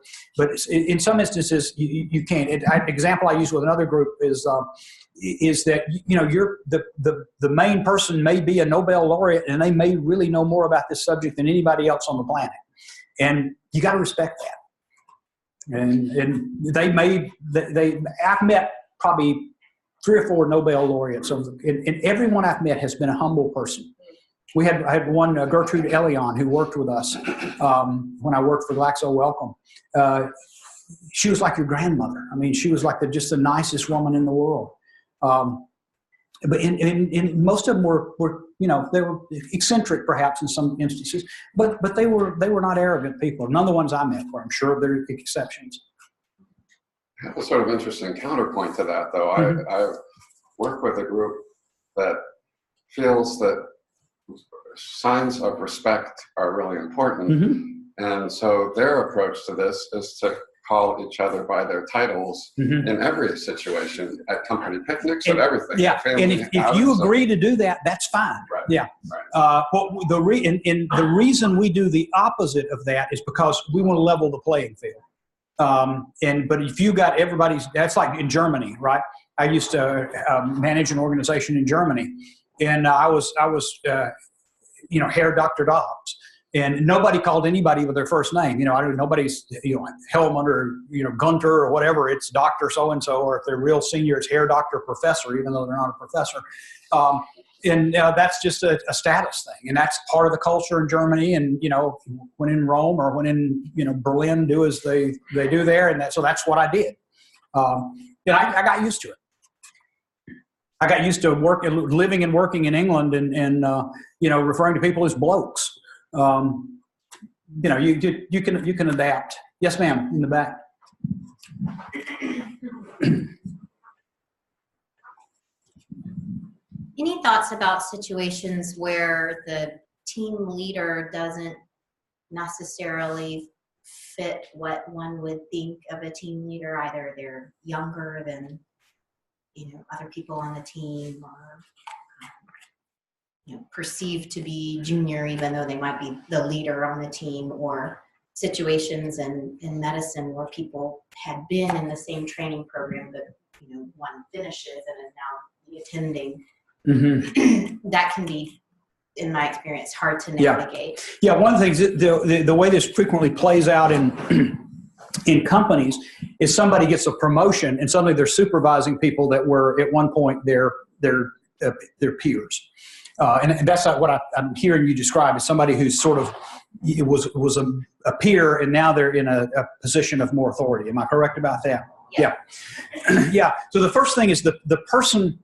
in some instances, you can't. Example I use with another group is that, you know, the main person may be a Nobel laureate, and they may really know more about this subject than anybody else on the planet. And you got to respect that. And I've met probably 3 or 4 Nobel laureates, and everyone I've met has been a humble person. I had one, Gertrude Elion, who worked with us when I worked for Glaxo Wellcome. She was like your grandmother. I mean, she was like just the nicest woman in the world. But in most of them were, you know, they were eccentric perhaps in some instances, but they were not arrogant people. None of the ones I met were. I'm sure there are exceptions. I have a sort of interesting counterpoint to that, though. I work with a group that feels that signs of respect are really important. And so their approach to this is to call each other by their titles in every situation, at company picnics, at everything. Yeah, and if you agree to do that, that's fine. Right. Yeah. Right. The reason we do the opposite of that is because we want to level the playing field. But if you got that's like in Germany, right? I used to manage an organization in Germany, and I was Herr Dr. Dobbs, and nobody called anybody with their first name. You know, nobody's, Helmut or, Gunter or whatever. It's Dr. So-and-so, or if they're real senior, it's Herr Dr. Professor, even though they're not a professor. That's just a status thing, and that's part of the culture in Germany. And when in Rome or when in Berlin, do as they do there, and so that's what I did. And I got used to it. I got used to living and working in England and you know, referring to people as blokes. You know, you can adapt. Yes, ma'am, in the back. Any thoughts about situations where the team leader doesn't necessarily fit what one would think of a team leader? Either they're younger than, you know, other people on the team, or you know, perceived to be junior even though they might be the leader on the team, or situations in medicine where people had been in the same training program, but you know, one finishes and is now attending. Mm-hmm. That can be, in my experience, hard to navigate. Yeah, one of the things, the way this frequently plays out in companies is somebody gets a promotion and suddenly they're supervising people that were at one point their peers. And that's not what I'm hearing you describe as somebody who's sort of was a peer and now they're in a position of more authority. Am I correct about that? Yeah. Yeah. So the first thing is the person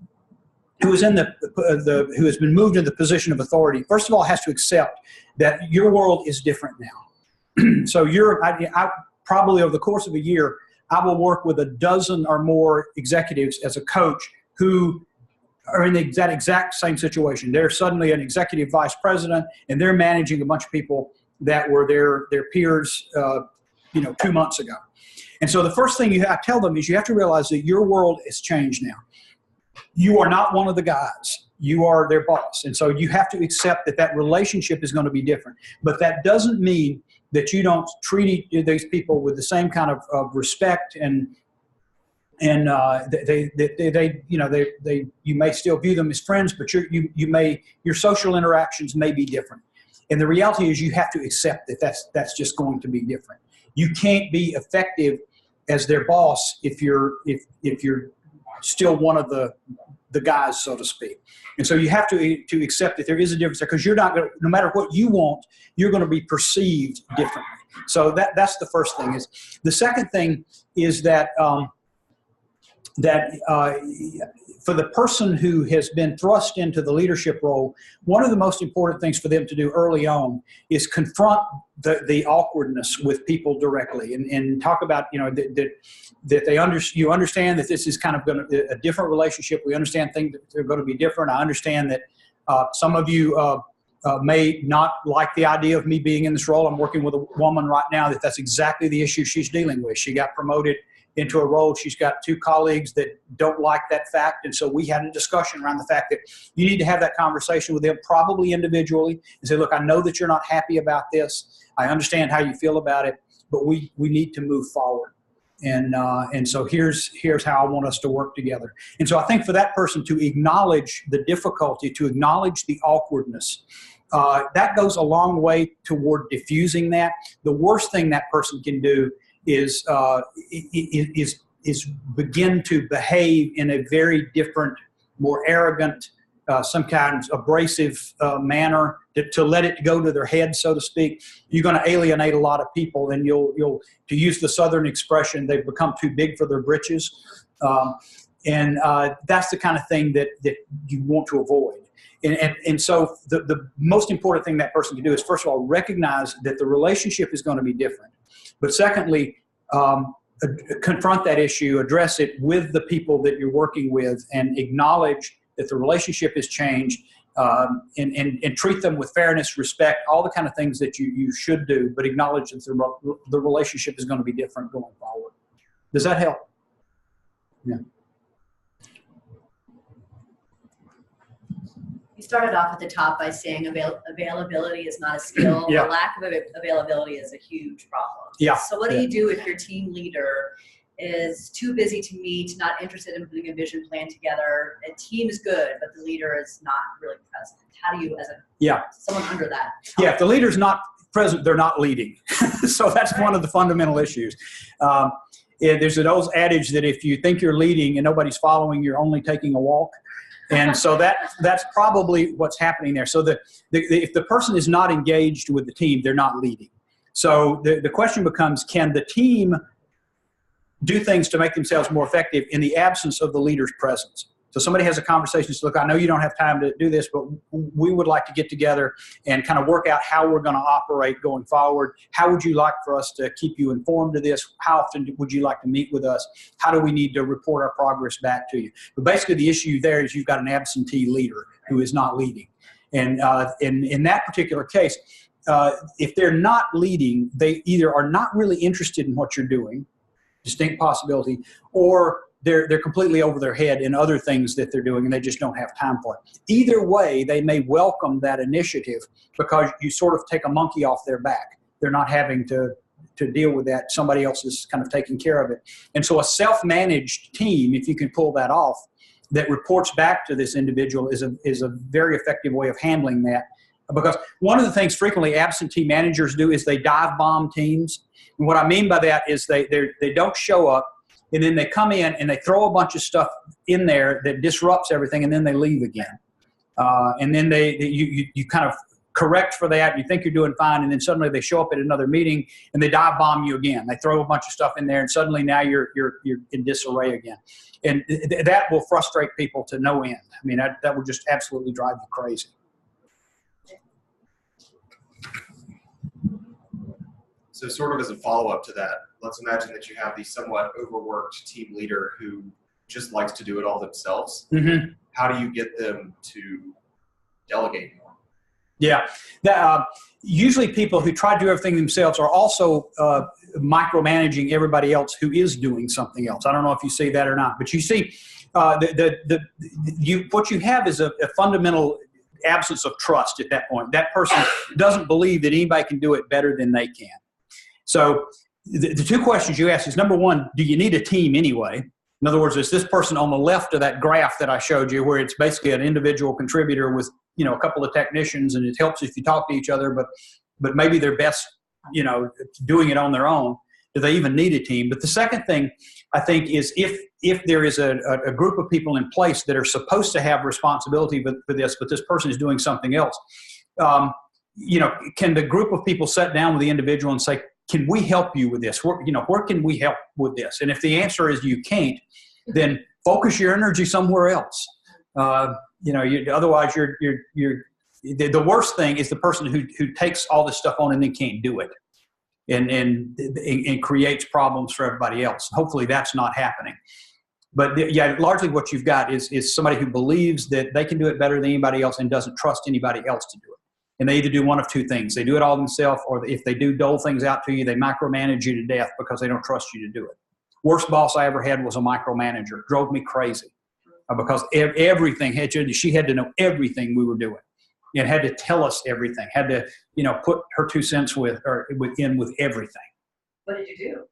who is in who has been moved into the position of authority, first of all, has to accept that your world is different now. So I probably over the course of a year, I will work with a dozen or more executives as a coach who are in that exact same situation. They're suddenly an executive vice president and they're managing a bunch of people that were their peers, 2 months ago. And so the first thing I tell them is you have to realize that your world has changed now. You are not one of the guys. You are their boss. And so you have to accept that relationship is going to be different. But that doesn't mean that you don't treat these people with the same kind of respect and you may still view them as friends, but your social interactions may be different. And the reality is you have to accept that that's just going to be different. You can't be effective as their boss if you're still one of the guys, so to speak. And so you have to accept that there is a difference there, because you're not going to, no matter what you want, you're going to be perceived differently. So that's the first thing. The second thing is that for the person who has been thrust into the leadership role, one of the most important things for them to do early on is confront the awkwardness with people directly and talk about, that you understand that this is kind of going to a different relationship. We understand things that are going to be different. I understand that some of you may not like the idea of me being in this role. I'm working with a woman right now that's exactly the issue she's dealing with. She got promoted into a role. She's got 2 colleagues that don't like that fact. And so we had a discussion around the fact that you need to have that conversation with them, probably individually, and say, look, I know that you're not happy about this. I understand how you feel about it, but we need to move forward. And so here's how I want us to work together. And so I think for that person to acknowledge the difficulty, to acknowledge the awkwardness, that goes a long way toward diffusing that. The worst thing that person can do is begin to behave in a very different, more arrogant, sometimes abrasive manner, to let it go to their head, so to speak. You're going to alienate a lot of people, and you'll to use the Southern expression, they've become too big for their britches. And that's the kind of thing that you want to avoid. And so the most important thing that person can do is, first of all, recognize that the relationship is going to be different. But secondly, confront that issue, address it with the people that you're working with, and acknowledge that the relationship has changed, and treat them with fairness, respect, all the kind of things that you should do, but acknowledge that the relationship is going to be different going forward. Does that help? Yeah. You started off at the top by saying availability is not a skill. Yeah. The lack of availability is a huge problem. Yeah. So what do you do if your team leader is too busy to meet, not interested in putting a vision plan together? A team is good, but the leader is not really present. How do you, as someone under that? Yeah, if the leader's not present, they're not leading. So that's one of the fundamental issues. There's an old adage that if you think you're leading and nobody's following, you're only taking a walk. And so that's probably what's happening there. So if the person is not engaged with the team, they're not leading. So the question becomes, can the team do things to make themselves more effective in the absence of the leader's presence? So somebody has a conversation, says, look, I know you don't have time to do this, but we would like to get together and kind of work out how we're going to operate going forward. How would you like for us to keep you informed of this? How often would you like to meet with us? How do we need to report our progress back to you? But basically the issue there is you've got an absentee leader who is not leading. And in that particular case, if they're not leading, they either are not really interested in what you're doing, distinct possibility, or they're completely over their head in other things that they're doing and they just don't have time for it. Either way, they may welcome that initiative because you sort of take a monkey off their back. They're not having to deal with that. Somebody else is kind of taking care of it. And so a self-managed team, if you can pull that off, that reports back to this individual is a very effective way of handling that. Because one of the things frequently absentee managers do is they dive bomb teams. And what I mean by that is they don't show up, and then they come in and they throw a bunch of stuff in there that disrupts everything, and then they leave again. And then you kind of correct for that. You think you're doing fine, and then suddenly they show up at another meeting and they dive bomb you again. They throw a bunch of stuff in there, and suddenly now you're in disarray again. And that will frustrate people to no end. I mean, that will just absolutely drive you crazy. So sort of as a follow-up to that, let's imagine that you have the somewhat overworked team leader who just likes to do it all themselves. Mm-hmm. How do you get them to delegate more? Yeah. Usually people who try to do everything themselves are also micromanaging everybody else who is doing something else. I don't know if you see that or not, but you see what you have is a fundamental absence of trust at that point. That person doesn't believe that anybody can do it better than they can. So the two questions you ask is, number one, do you need a team anyway? In other words, is this person on the left of that graph that I showed you, where it's basically an individual contributor with, a couple of technicians, and it helps if you talk to each other, but maybe they're best, doing it on their own. Do they even need a team? But the second thing I think is if there is a group of people in place that are supposed to have responsibility for this, but this person is doing something else, can the group of people sit down with the individual and say, can we help you with this? Where can we help with this? And if the answer is you can't, then focus your energy somewhere else. Otherwise the worst thing is the person who takes all this stuff on and then can't do it and creates problems for everybody else. Hopefully that's not happening. But largely what you've got is somebody who believes that they can do it better than anybody else and doesn't trust anybody else to do it. And they either do one of two things. They do it all themselves, or if they do dole things out to you, they micromanage you to death because they don't trust you to do it. Worst boss I ever had was a micromanager. Drove me crazy because everything she had to know everything we were doing and had to tell us everything, had to, put her 2 cents with everything. What did you do?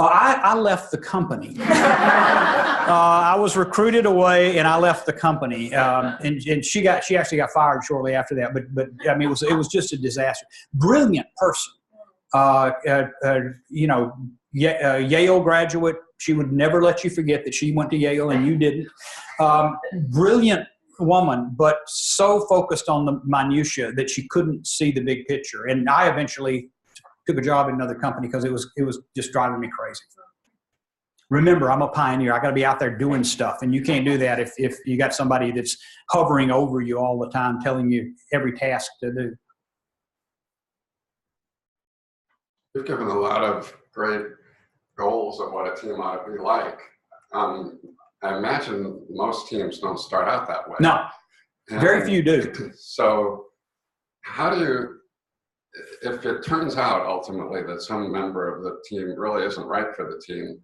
I left the company. I was recruited away, and I left the company. And she actually got fired shortly after that. But I mean, it was just a disaster. Brilliant person. Yale graduate. She would never let you forget that she went to Yale and you didn't. Brilliant woman, but so focused on the minutia that she couldn't see the big picture. And I eventually took a job in another company because it was just driving me crazy. Remember, I'm a pioneer. I got to be out there doing stuff, and you can't do that if you got somebody that's hovering over you all the time, telling you every task to do. You've given a lot of great goals of what a team ought to be like. I imagine most teams don't start out that way. No, very few do. So how do you, if it turns out ultimately that some member of the team really isn't right for the team,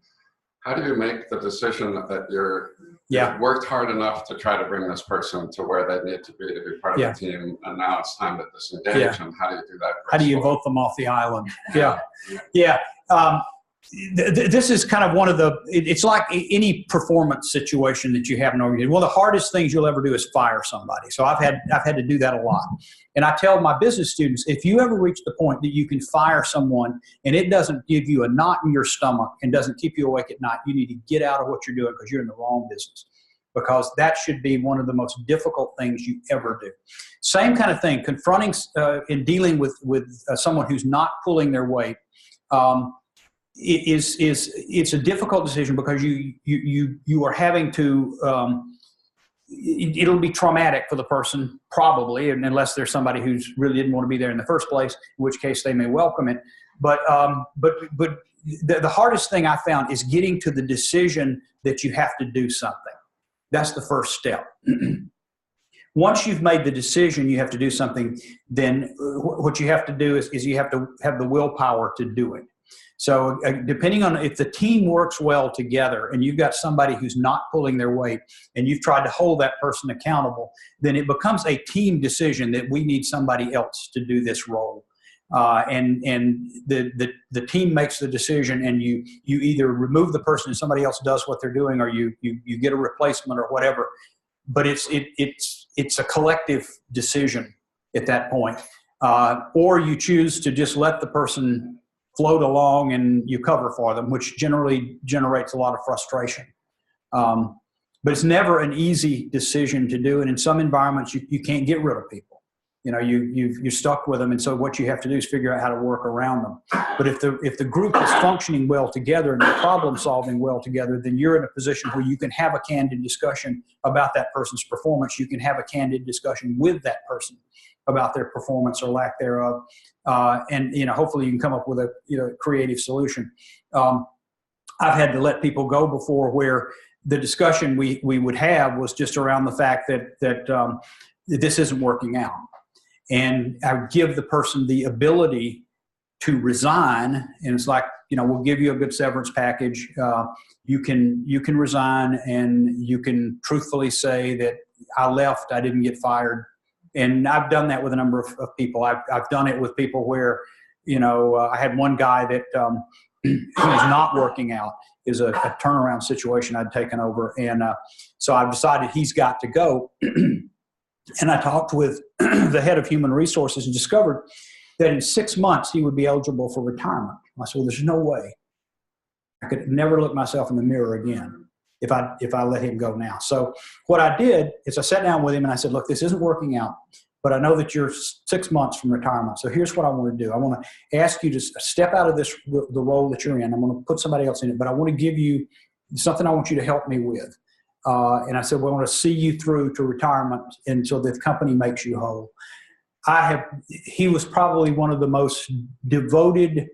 how do you make the decision that you've worked hard enough to try to bring this person to where they need to be part of the team, and now it's time to disengage, and how do you do that? How do you vote them off the island? Yeah. This is kind of one of it's like any performance situation that you have in an organization. One of the hardest things you'll ever do is fire somebody. So I've had to do that a lot. And I tell my business students, if you ever reach the point that you can fire someone and it doesn't give you a knot in your stomach and doesn't keep you awake at night, you need to get out of what you're doing because you're in the wrong business. Because that should be one of the most difficult things you ever do. Same kind of thing, confronting and dealing with someone who's not pulling their weight. it's a difficult decision because you are having to. It'll be traumatic for the person probably, unless there's somebody who's really didn't want to be there in the first place, in which case they may welcome it. But the hardest thing I found is getting to the decision that you have to do something. That's the first step. Once you've made the decision you have to do something, then what you have to do is you have to have the willpower to do it. So depending on if the team works well together and you've got somebody who's not pulling their weight and you've tried to hold that person accountable, then it becomes a team decision that we need somebody else to do this role. And the team makes the decision, and you either remove the person and somebody else does what they're doing, or you get a replacement or whatever. But it's a collective decision at that point. Or you choose to just let the person float along and you cover for them, which generally generates a lot of frustration. But it's never an easy decision to do. And in some environments, you can't get rid of people. You're stuck with them. And so what you have to do is figure out how to work around them. But if the group is functioning well together and they're problem solving well together, then you're in a position where you can have a candid discussion about that person's performance. You can have a candid discussion with that person about their performance or lack thereof. And hopefully you can come up with a creative solution. I've had to let people go before where the discussion we would have was just around the fact that this isn't working out. And I would give the person the ability to resign. And it's like, we'll give you a good severance package. You can resign, and you can truthfully say that I left, I didn't get fired. And I've done that with a number of people. I've done it with people where, I had one guy that who was not working out. Is a turnaround situation I'd taken over. And so I've decided he's got to go. And I talked with the head of human resources and discovered that in 6 months he would be eligible for retirement. I said, well, there's no way. I could never look myself in the mirror again if I let him go now. So what I did is I sat down with him and I said, look, this isn't working out, but I know that you're 6 months from retirement. So here's what I want to do. I want to ask you to step out of the role that you're in. I'm going to put somebody else in it, but I want to give you something I want you to help me with. And I said, well, I want to see you through to retirement until the company makes you whole. He was probably one of the most devoted,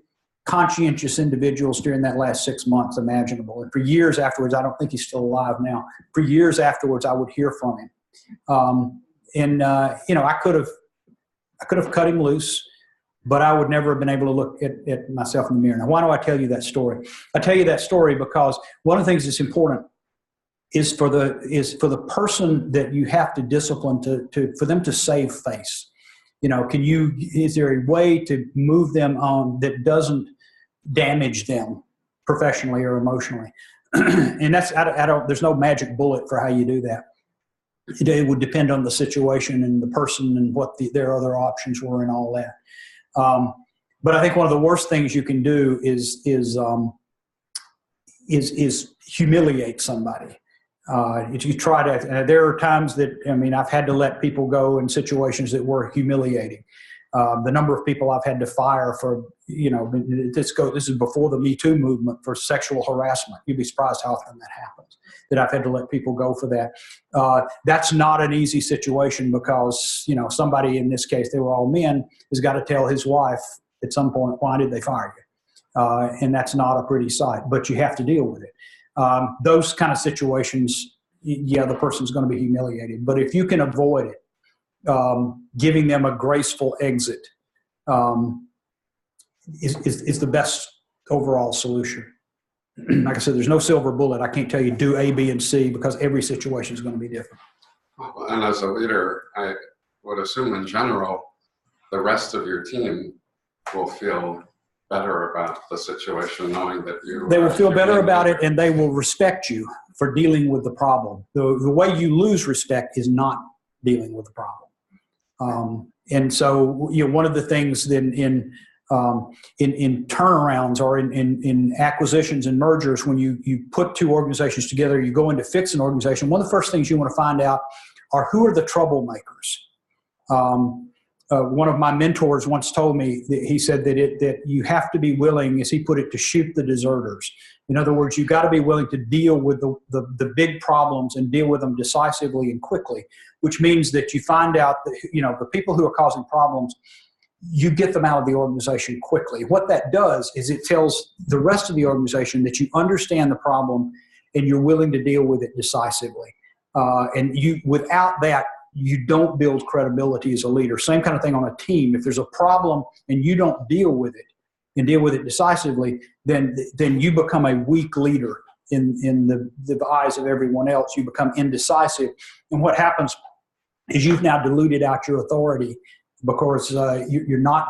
conscientious individuals during that last 6 months imaginable. And for years afterwards, I don't think he's still alive now. For years afterwards, I would hear from him. I could have cut him loose, but I would never have been able to look at myself in the mirror. Now, why do I tell you that story? I tell you that story because one of the things that's important is for the person that you have to discipline for them to save face. Is there a way to move them on that doesn't damage them professionally or emotionally? And that's, there's no magic bullet for how you do that. It would depend on the situation and the person and what their other options were and all that. But I think one of the worst things you can do is humiliate somebody. If you try to, there are times that, I've had to let people go in situations that were humiliating. The number of people I've had to fire for, this is before the Me Too movement, for sexual harassment. You'd be surprised how often that happens, that I've had to let people go for that. That's not an easy situation because, somebody, in this case, they were all men, has got to tell his wife at some point, why did they fire you? And that's not a pretty sight, but you have to deal with it. Those kind of situations, the person's going to be humiliated. But if you can avoid it, giving them a graceful exit is the best overall solution. Like I said, there's no silver bullet. I can't tell you do A, B, and C because every situation is going to be different. And as a leader, I would assume in general, the rest of your team will feel better about the situation, knowing that they will feel better about it, and they will respect you for dealing with the problem. The way you lose respect is not dealing with the problem. And so, one of the things then in turnarounds or in acquisitions and mergers, when you put two organizations together, you go in to fix an organization. One of the first things you want to find out are who are the troublemakers. one of my mentors once told me that he said that you have to be willing, as he put it, to shoot the deserters. In other words, you've got to be willing to deal with the big problems and deal with them decisively and quickly, which means that you find out that, the people who are causing problems, you get them out of the organization quickly. What that does is it tells the rest of the organization that you understand the problem and you're willing to deal with it decisively. Without that, you don't build credibility as a leader. Same kind of thing on a team. If there's a problem and you don't deal with it and deal with it decisively, then you become a weak leader in the eyes of everyone else. You become indecisive. And what happens is you've now diluted out your authority because you're not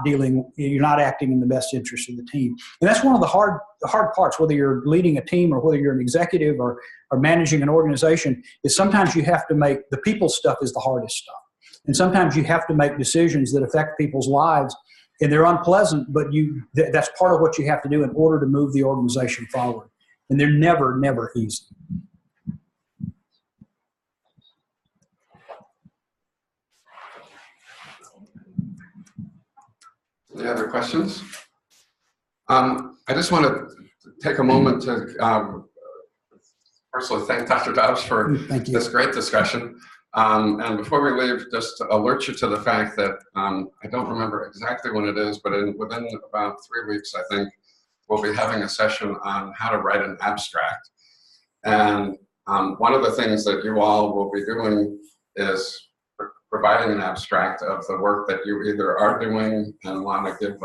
acting in the best interest of the team. And that's one of the hard parts, whether you're leading a team or whether you're an executive or managing an organization, is sometimes you have to make, the people stuff is the hardest stuff. And sometimes you have to make decisions that affect people's lives, and they're unpleasant, but that's part of what you have to do in order to move the organization forward. And they're never, never easy. Any other questions? I just want to take a moment to personally thank Dr. Dobbs for this great discussion. And before we leave, just alert you to the fact that I don't remember exactly when it is, but within about 3 weeks, I think, we'll be having a session on how to write an abstract. And one of the things that you all will be doing is providing an abstract of the work that you either are doing and want to give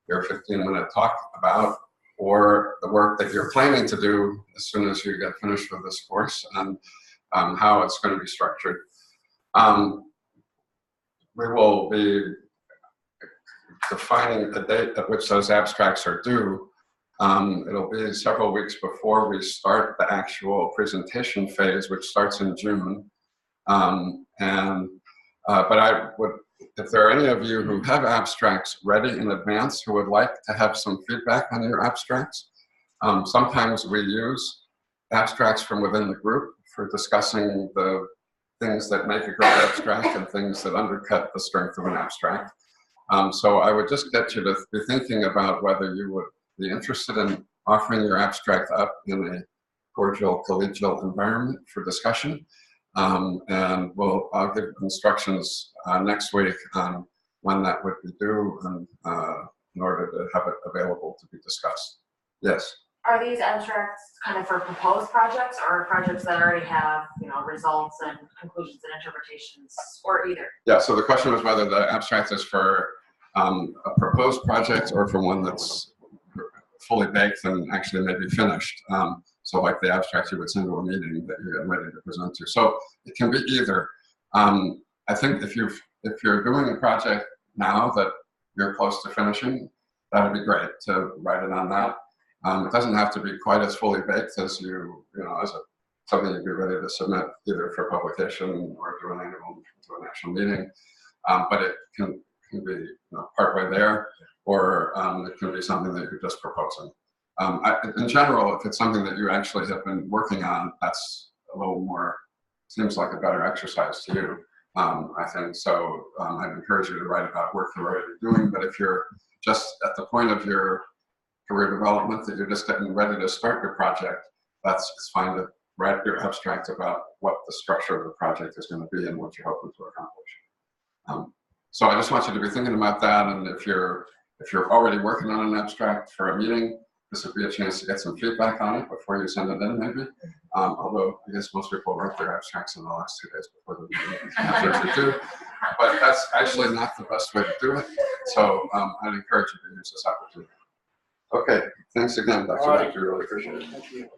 your 15-minute talk about, or the work that you're planning to do as soon as you get finished with this course, and how it's going to be structured. We will be defining the date at which those abstracts are due. It'll be several weeks before we start the actual presentation phase, which starts in June. But I would, if there are any of you who have abstracts ready in advance who would like to have some feedback on your abstracts, sometimes we use abstracts from within the group for discussing the things that make a great abstract and things that undercut the strength of an abstract. So I would just get you to be thinking about whether you would be interested in offering your abstract up in a cordial, collegial environment for discussion. And I'll give instructions next week on when that would be due, and in order to have it available to be discussed. Yes? Are these abstracts kind of for proposed projects, or projects that already have, results and conclusions and interpretations, or either? Yeah, so the question was whether the abstract is for a proposed project or for one that's fully baked and actually maybe finished. So like the abstract you would send to a meeting that you're getting ready to present to. So it can be either. I think if you're doing a project now that you're close to finishing, that would be great to write it on that. It doesn't have to be quite as fully baked as something you'd be ready to submit either for publication or to an actual meeting. But it can be partway there, or it can be something that you're just proposing. In general, if it's something that you actually have been working on, that's a little more, seems like a better exercise to you, I think. So I'd encourage you to write about work you're already doing, but if you're just at the point of your career development that you're just getting ready to start your project, it's fine to write your abstract about what the structure of the project is going to be and what you're hoping to accomplish. So I just want you to be thinking about that, and if you're already working on an abstract for a meeting, this would be a chance to get some feedback on it before you send it in, maybe. Although I guess most people write their abstracts in the last 2 days before the meeting, after they do. But that's actually not the best way to do it. So I'd encourage you to use this opportunity. Okay, thanks again, Dr. Beck. We really appreciate it. Thank you.